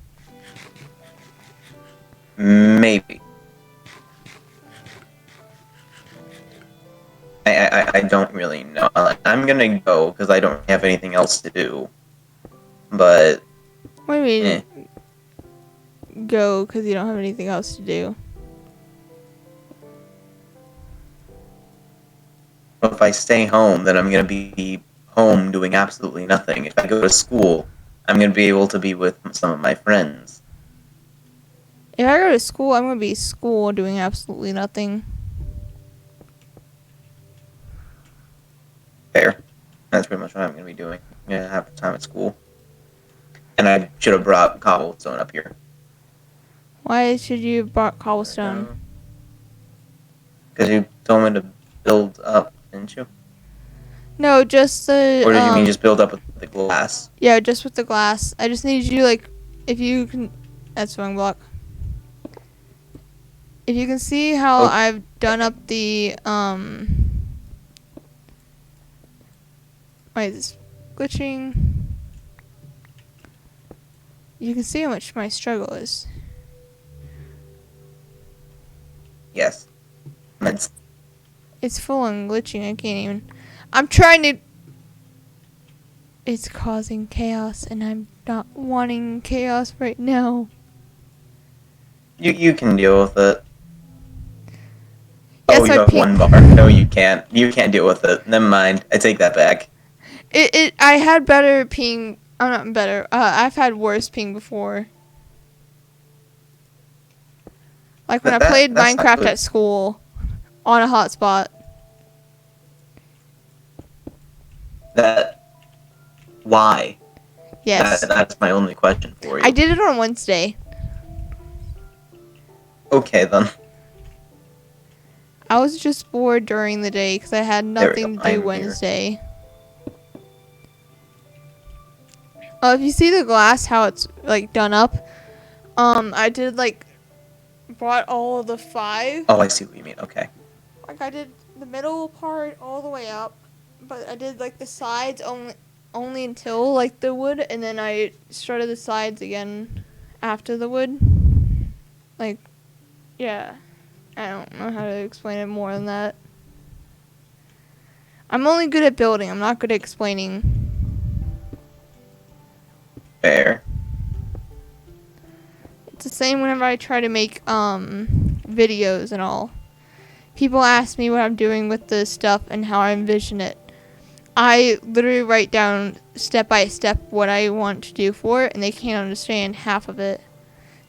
Maybe. I don't really know. I'm gonna go because I don't have anything else to do. But. What do you mean? Go because you don't have anything else to do. If I stay home, then I'm gonna be home doing absolutely nothing. If I go to school, I'm gonna be able to be with some of my friends. If I go to school, I'm gonna be at school doing absolutely nothing. Fair. That's pretty much what I'm gonna be doing. I'm gonna have time at school. And I should have brought cobblestone up here. Why should you have brought cobblestone? Because you told me to build up, didn't you? No, just the... Or did you mean just build up with the glass? Yeah, just with the glass. I just need you, like, if you can... That's the wrong block. If you can see how I've done up the, Wait, is this glitching? You can see how much my struggle is. Yes. It's full on glitching. I can't even... I'm trying to... It's causing chaos, and I'm not wanting chaos right now. You can deal with it. Yes, Oh, you my have one bar. No, you can't. You can't deal with it. Never mind. I take that back. I had better ping. I'm not better. I've had worse ping before. Like when I played That's not Minecraft good. at school on a hotspot. Why? Yes. That's my only question for you. I did it on Wednesday. Okay then. I was just bored during the day because I had There we go. nothing to do I'm here. Wednesday. Oh, if you see the glass, how it's like done up, I did like brought all of the 5. Oh, I see what you mean. Okay. Like I did the middle part all the way up, but I did like the sides only until like the wood, and then I started the sides again after the wood. Like, yeah, I don't know how to explain it more than that. I'm only good at building. I'm not good at explaining. Fair. It's the same whenever I try to make videos and all. People ask me what I'm doing with the stuff and how I envision it. I literally write down step by step what I want to do for it, and they can't understand half of it.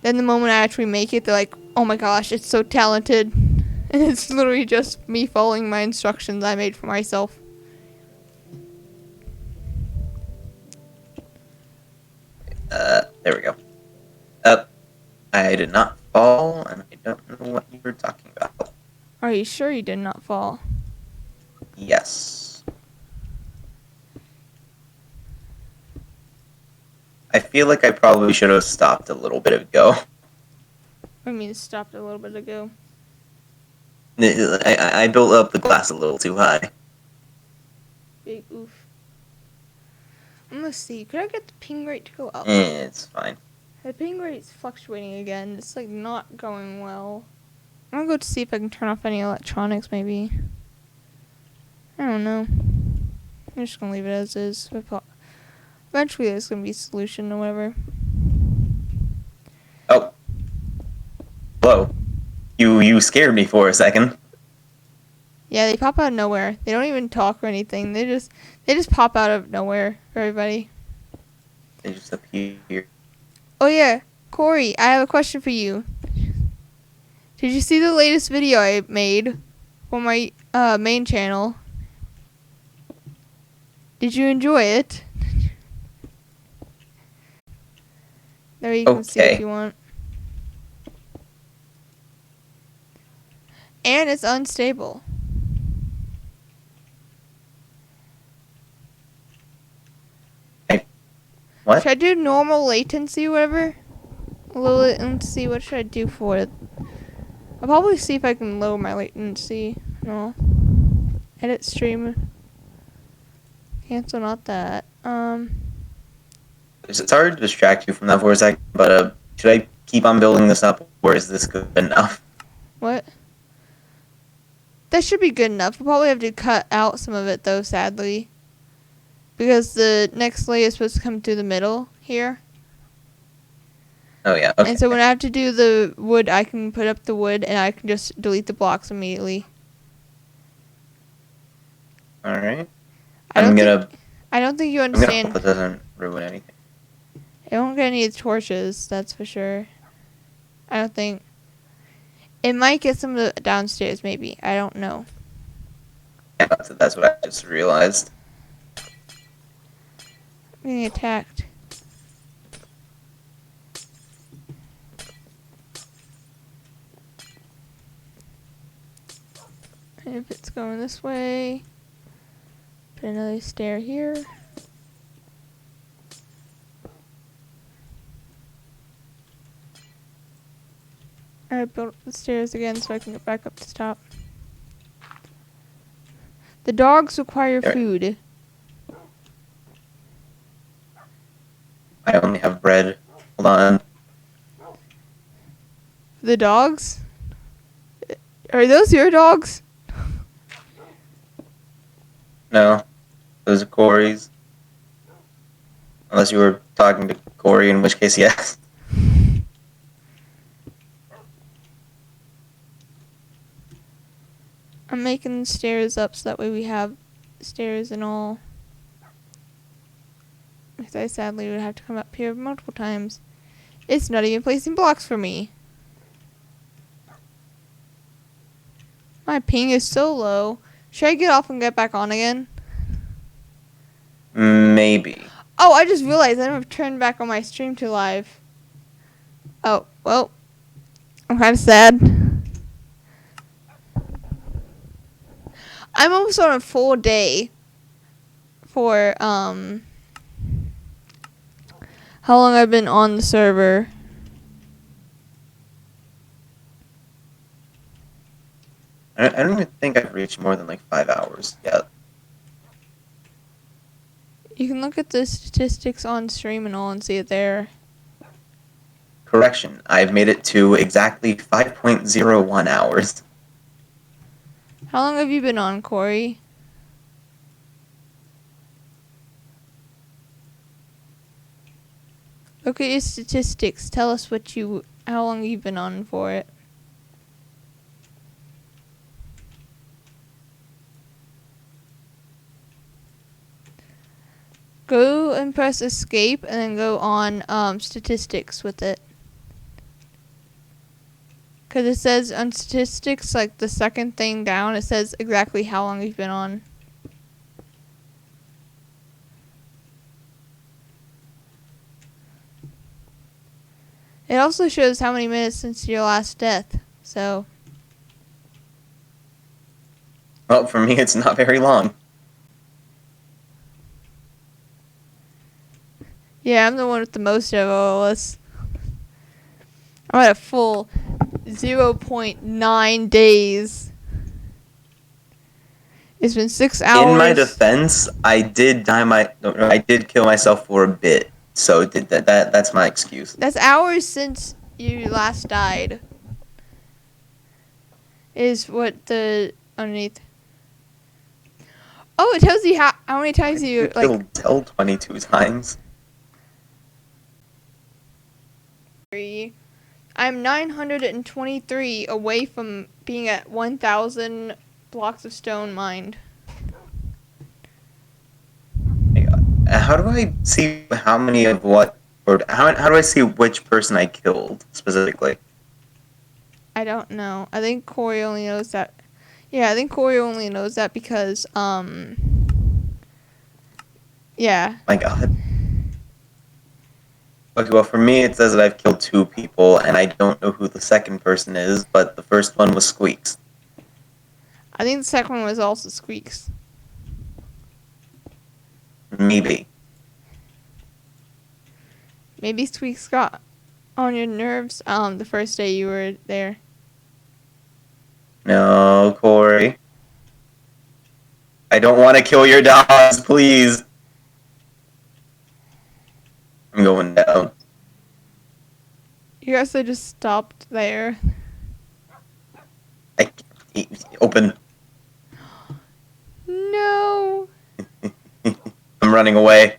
Then the moment I actually make it, they're like, oh my gosh, it's so talented. And it's literally just me following my instructions I made for myself. There we go. I did not fall, and I don't know what you were talking about. Are you sure you did not fall? Yes. I feel like I probably should have stopped a little bit ago. I mean, it stopped a little bit ago. I built up the glass a little too high. Big oof. I'm gonna see. Could I get the ping rate to go up? It's fine. The ping rate's fluctuating again. It's like not going well. I'm gonna go to see if I can turn off any electronics maybe. I don't know. I'm just gonna leave it as is. Eventually there's gonna be a solution or whatever. Oh. Whoa. You scared me for a second. Yeah, they pop out of nowhere. They don't even talk or anything. They just pop out of nowhere for everybody. They just appear. Oh yeah, Corey, I have a question for you. Did you see the latest video I made for my main channel? Did you enjoy it? There you can see Okay. if you want. And it's unstable. What? Should I do normal latency or whatever? Low latency, what should I do for it? I'll probably see if I can lower my latency. No. Edit stream. Cancel, not that. It's hard to distract you from that for a second, but should I keep on building this up, or is this good enough? What? That should be good enough. We'll probably have to cut out some of it though, sadly. Because the next layer is supposed to come through the middle here. Oh yeah, okay. And so when I have to do the wood, I can put up the wood and I can just delete the blocks immediately. Alright. I I'm don't think you gonna hope understand. it doesn't ruin anything. It won't get any torches, that's for sure. I don't think. It might get some of the downstairs, maybe. I don't know. Yeah, that's what I just realized. I'm getting attacked. And if it's going this way, put another stair here. I built the stairs again so I can get back up to the top. The dogs require There. food. I only have bread. Hold on. The dogs? Are those your dogs? No. Those are Corey's. Unless you were talking to Corey, in which case, yes. I'm making stairs up so that way we have stairs and all. Because I sadly would have to come up here multiple times. It's not even placing blocks for me. My ping is so low. Should I get off and get back on again? Maybe. Oh, I just realized I never turned back on my stream to live. Oh, well. I'm kind of sad. I'm almost on a full day for, how long I've been on the server. I don't even think I've reached more than like 5 hours yet. You can look at the statistics on stream and all and see it there. Correction, I've made it to exactly 5.01 hours. How long have you been on, Corey? Look at your statistics. Tell us how long you've been on for it. Go and press escape and then go on statistics with it. Because it says on statistics, like the second thing down, it says exactly how long you've been on. It also shows how many minutes since your last death, so. Well, for me, it's not very long. Yeah, I'm the one with the most of all of us. I'm at a full 0.9 days. It's been 6 hours. In my defense, I did kill myself for a bit, so that's my excuse. That's hours since you last died. Is what the underneath. Oh, it tells you how many times you like. Killed Tell 22 times. I'm 923 away from being at 1,000 blocks of stone mined. How do I see how many of what, or how do I see which person I killed specifically? I don't know. I think Corey only knows that. Yeah, I think Corey only knows that because, yeah. My God. Okay, well, for me, it says that I've killed 2 people, and I don't know who the second person is, but the first one was Squeaks. I think the second one was also Squeaks. Maybe. Maybe Squeaks got on your nerves, the first day you were there. No, Corey. I don't want to kill your dogs, please. I'm going down. You also just stopped there. Open. No. I'm running away.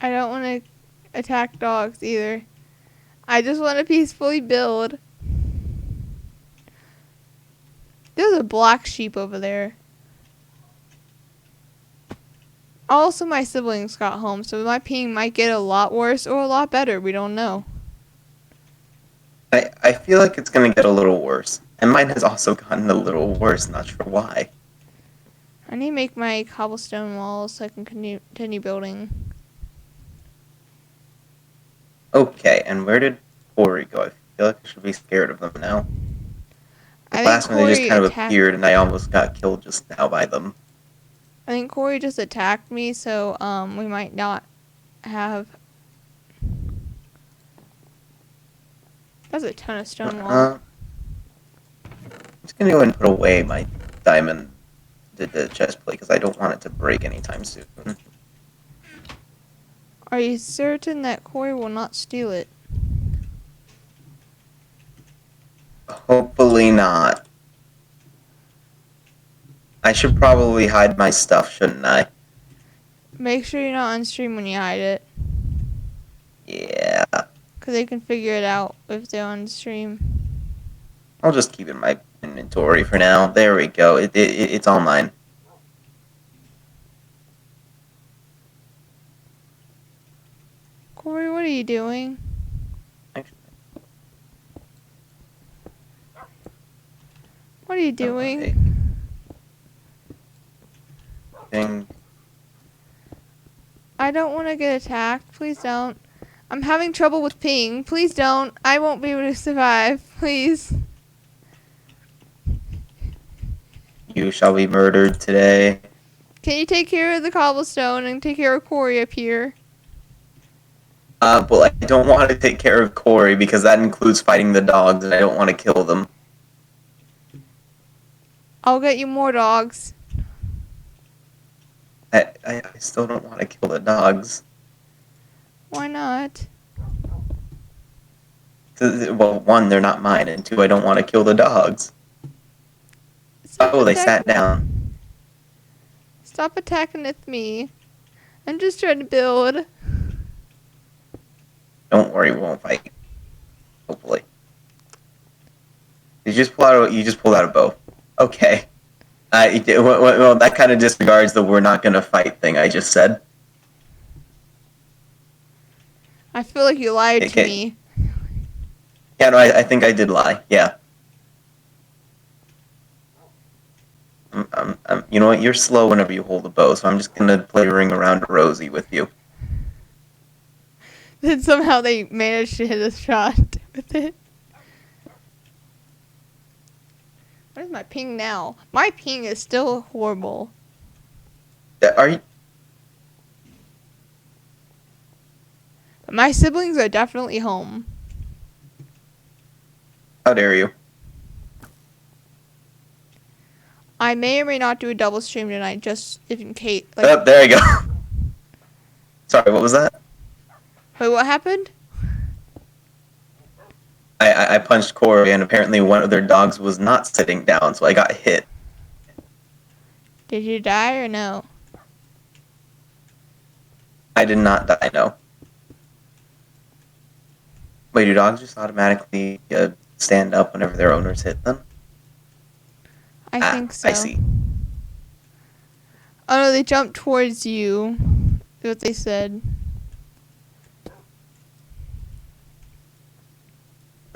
I don't want to attack dogs either. I just want to peacefully build. There's a black sheep over there. Also, my siblings got home, so my ping might get a lot worse or a lot better. We don't know. I feel like it's going to get a little worse. And mine has also gotten a little worse, not sure why. I need to make my cobblestone walls so I can continue building. Okay, and where did Corey go? I feel like I should be scared of them now. I think Last one, they just Corey kind of attacked- appeared, and I almost got killed just now by them. I think Corey just attacked me, so we might not have. That's a ton of stone wall. I'm just gonna go ahead and put away my diamond the chest plate because I don't want it to break anytime soon. Are you certain that Corey will not steal it? Hopefully not. I should probably hide my stuff, shouldn't I? Make sure you're not on stream when you hide it. Yeah. Because they can figure it out if they're on stream. I'll just keep it in my inventory for now. There we go. It's online. Corey, what are you doing? What are you doing? I don't want to get attacked. Please don't. I'm having trouble with ping. Please don't. I won't be able to survive. Please. You shall be murdered today. Can you take care of the cobblestone and take care of Corey up here? Well, I don't want to take care of Corey because that includes fighting the dogs, and I don't want to kill them. I'll get you more dogs. I still don't want to kill the dogs. Why not? Well, one, they're not mine, and two, I don't want to kill the dogs. Stop They sat down. Stop attacking with me. I'm just trying to build. Don't worry, we won't fight. Hopefully. You just pulled out a bow. Okay. Well, that kind of disregards the "we're not gonna fight" thing I just said. I feel like you lied to me. Yeah, no, I think I did lie. Yeah. You know what? You're slow whenever you hold a bow, so I'm just gonna play Ring Around Rosie with you. Then somehow they managed to hit a shot with it. What is my ping now? My ping is still horrible. Are you? But my siblings are definitely home. How dare you? I may or may not do a double stream tonight, just if in case. Like, there you go. Sorry, what was that? Wait, what happened? I punched Corey, and apparently one of their dogs was not sitting down, so I got hit. Did you die or no? I did not die, no. Wait, do dogs just automatically stand up whenever their owners hit them? I think so. I see. Oh no, they jumped towards you. That's what they said.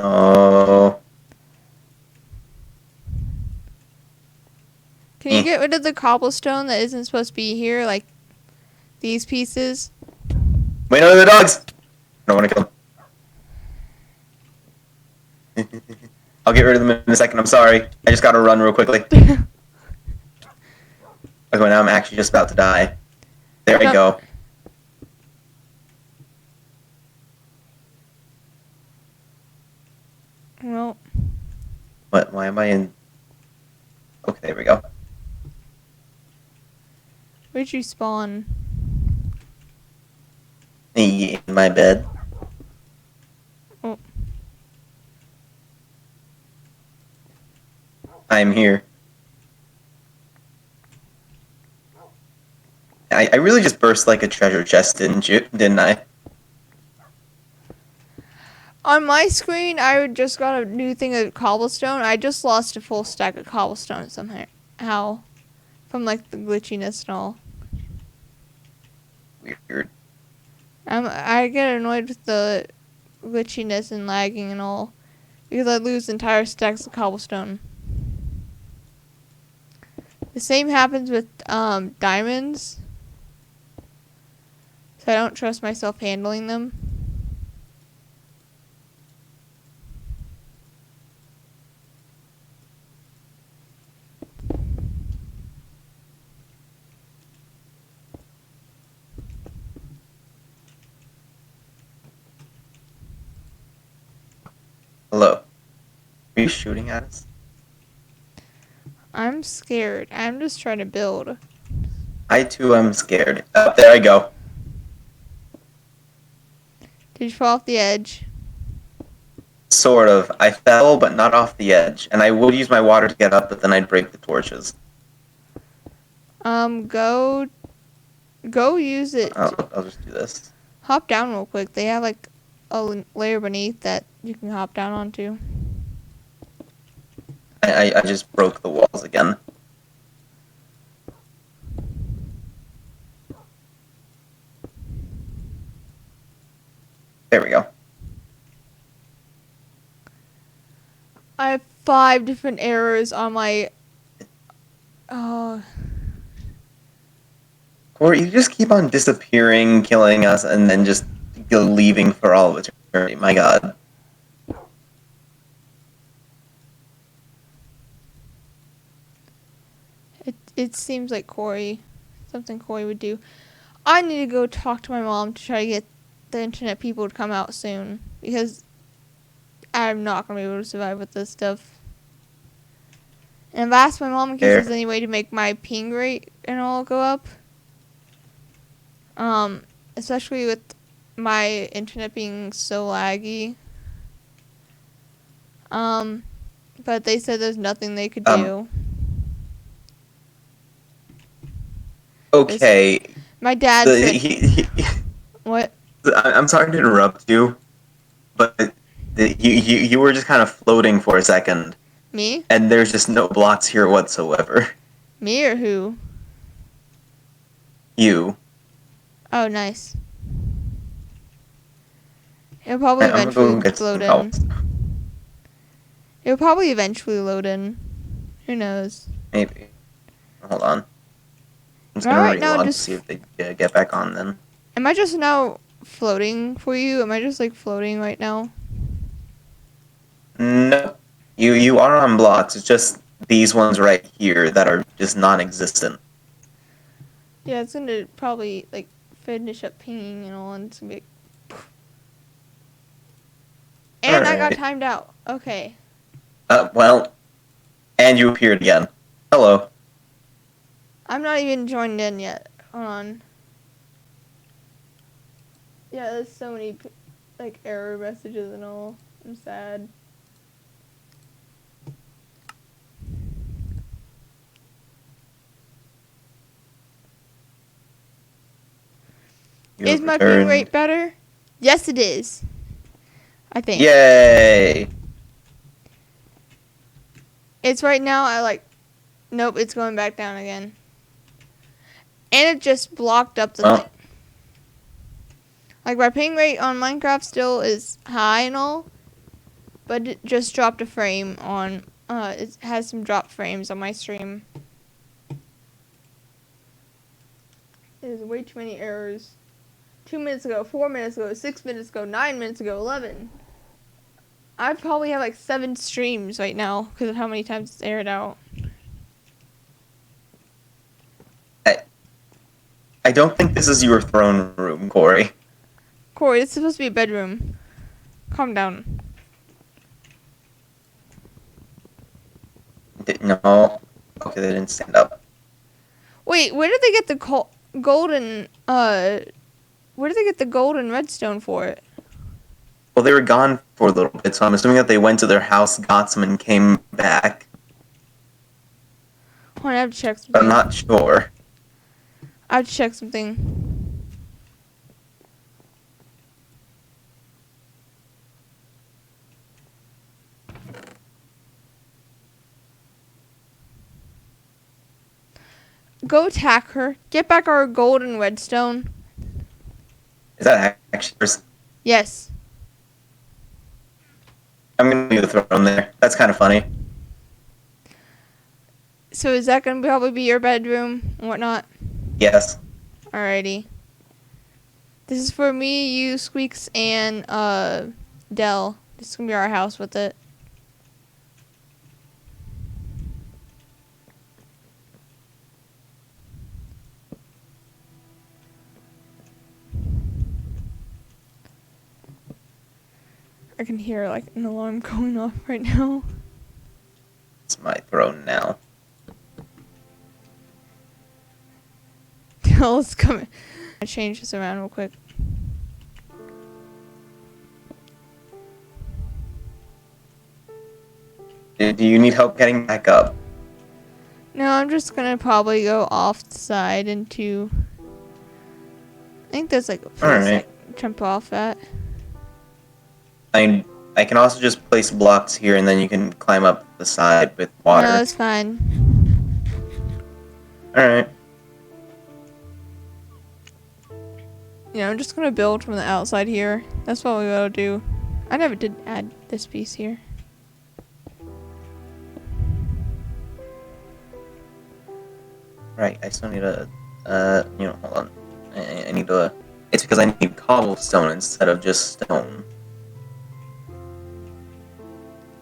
Oh. Can you get rid of the cobblestone that isn't supposed to be here, like these pieces? Wait, no, the dogs! I don't want to kill them. I'll get rid of them in a second, I'm sorry. I just gotta run real quickly. Okay, now I'm actually just about to die. There we go. Well. What? Why am I in... Okay, there we go. Where'd you spawn? In my bed. Oh. I'm here. I really just burst like a treasure chest, didn't I? On my screen, I just got a new thing of cobblestone. I just lost a full stack of cobblestone somehow. How? From like the glitchiness and all. Weird. I get annoyed with the glitchiness and lagging and all. Because I lose entire stacks of cobblestone. The same happens with diamonds. So I don't trust myself handling them. Hello. Are you shooting at us? I'm scared. I'm just trying to build. I too am scared. Oh, there I go. Did you fall off the edge? Sort of. I fell, but not off the edge. And I would use my water to get up, but then I'd break the torches. Go Go use it. I'll just do this. Hop down real quick. They have like a layer beneath that you can hop down onto. I just broke the walls again. There we go. I have 5 different errors on my. Oh, Or you just keep on disappearing, killing us, and then just leaving for all of eternity. My god. it seems like something Corey would do. I need to go talk to my mom to try to get the internet people to come out soon because I'm not gonna be able to survive with this stuff. And I've asked my mom in case there's any way to make my ping rate and all go up. Especially with my internet being so laggy. But they said there's nothing they could do. Okay. My dad said... What? I'm sorry to interrupt you, but you were just kind of floating for a second. Me? And there's just no blocks here whatsoever. Me or who? You. Oh, nice. It'll probably eventually load in. It'll probably eventually load in. Who knows? Maybe. Hold on. I'm just Right gonna now, to see if they get back on then. Am I just now floating for you? Am I just like floating right now? No. You are on blocks. It's just these ones right here that are just non-existent. Yeah, it's gonna probably like finish up pinging and all, and it's gonna be like... And I got timed out. Okay. Well, and you appeared again. Hello. I'm not even joined in yet. Hold on. Yeah, there's so many like error messages and all. I'm sad. Is my ping rate better? Yes, it is. I think. Yay! It's right now at like... Nope, it's going back down again. And it just blocked up the thing. Like, my ping rate on Minecraft still is high and all, but it just dropped a frame on... it has some dropped frames on my stream. There's way too many errors. 2 minutes ago, 4 minutes ago, 6 minutes ago, 9 minutes ago, 11. I probably have like 7 streams right now because of how many times it's aired out. I don't think this is your throne room, Corey. Corey, it's supposed to be a bedroom. Calm down. No. Okay, they didn't stand up. Wait, where did they get the golden, where did they get the golden redstone for it? Well, they were gone for a little bit, so I'm assuming that they went to their house, got some, and came back. Hold on, I have to check something. But I'm not sure. I have to check something. Go attack her. Get back our golden redstone. Is that actually... Yes. I'm going to leave the throne there. That's kind of funny. So is that going to probably be your bedroom and whatnot? Yes. Alrighty. This is for me, you, Squeaks, and Dell. This is going to be our house with it. I can hear like an alarm going off right now. It's my throne now. Dell's coming. I change this around real quick. Do you need help getting back up? No, I'm just gonna probably go off the side into I think there's like a All place right. I can jump off at. I can also just place blocks here, and then you can climb up the side with No, water. it's fine. All right. Yeah, I'm just gonna build from the outside here. That's what we gotta do. I never did add this piece here. Right. I still need a. Hold on. I need a. It's because I need cobblestone instead of just stone.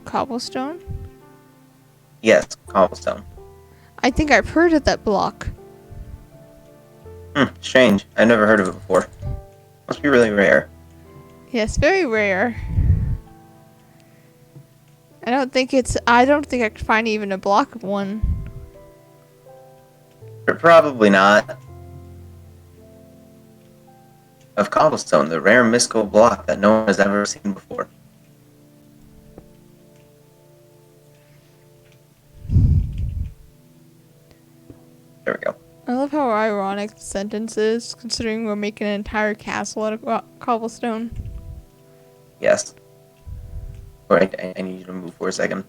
Cobblestone? Yes, cobblestone. I think I've heard of that block. Strange. I've never heard of it before. Must be really rare. Yes, very rare. I don't think I could find even a block of one. Probably not. Of cobblestone, the rare mystical block that no one has ever seen before. There we go. I love how ironic the sentence is, considering we're making an entire castle out of cobblestone. Yes. Alright, I need you to move for a second.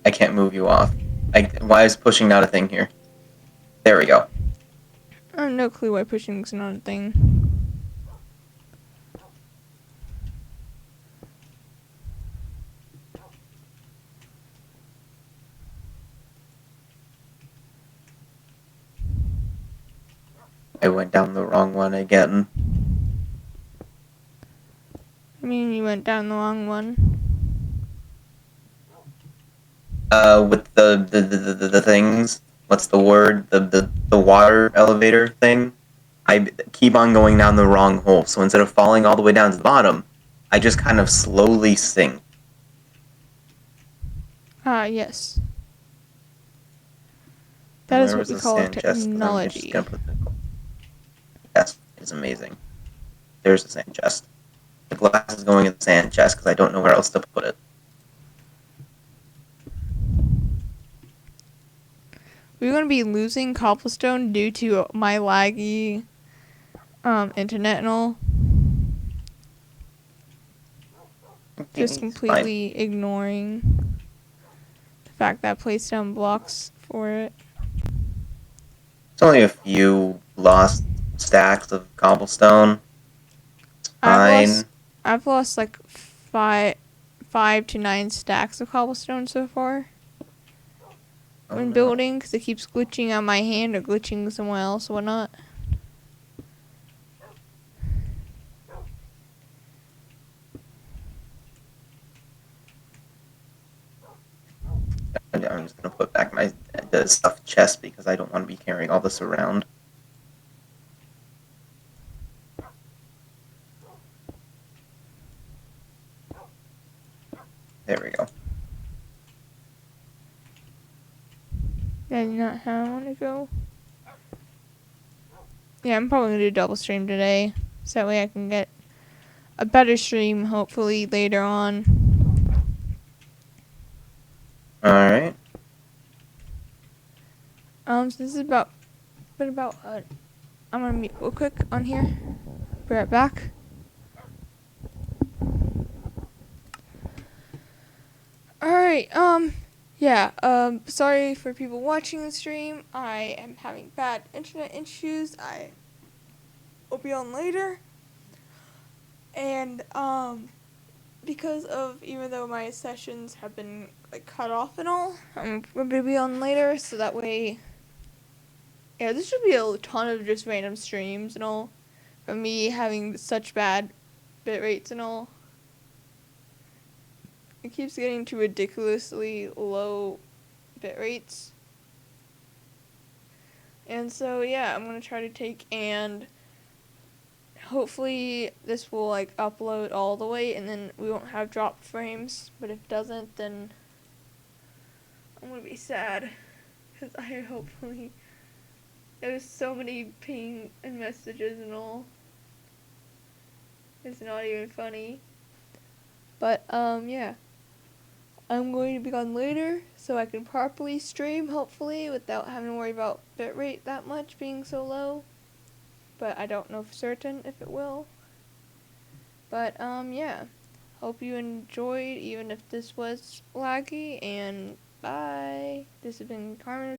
I can't move you off. Why is pushing not a thing here? There we go. I have no clue why pushing's not a thing. I went down the wrong one again. I mean, you went down the wrong one. With the things. What's the word? The water elevator thing. I keep on going down the wrong hole. So instead of falling all the way down to the bottom, I just kind of slowly sink. Ah, yes. That is Where what was we the call sand chest? 'Cause I'm just technology. gonna put Yes, it's amazing. There's the sand chest. The glass is going in the sand chest because I don't know where else to put it. We're going to be losing cobblestone due to my laggy internet and all. Just It's completely ignoring the fact that I placed down blocks for it. It's only a few lost stacks of cobblestone. It's fine. I've lost like five to 9 stacks of cobblestone so far Oh, when no. building, because it keeps glitching on my hand or glitching somewhere else or whatnot. I'm just gonna put back the stuffed chest because I don't want to be carrying all this around. There we go. That's not how I want to go. Yeah, I'm probably going to do double stream today, so that way I can get a better stream hopefully later on. Alright. So this is about, I'm gonna mute real quick on here. Be right back. Alright, yeah, sorry for people watching the stream. I am having bad internet issues. I will be on later. And, because of, even though my sessions have been, like, cut off and all, I'm gonna be on later, so that way, yeah, this should be a ton of just random streams and all, from me having such bad bit rates and all. It keeps getting to ridiculously low bit rates. And so, yeah, I'm gonna try to take and hopefully this will like upload all the way and then we won't have dropped frames. But if it doesn't, then I'm gonna be sad. Because I hopefully, there's so many ping and messages and all. It's not even funny. But, yeah. I'm going to be on later so I can properly stream, hopefully, without having to worry about bitrate that much being so low. but I don't know for certain if it will. But yeah, hope you enjoyed, even if this was laggy. And bye. This has been Carmen.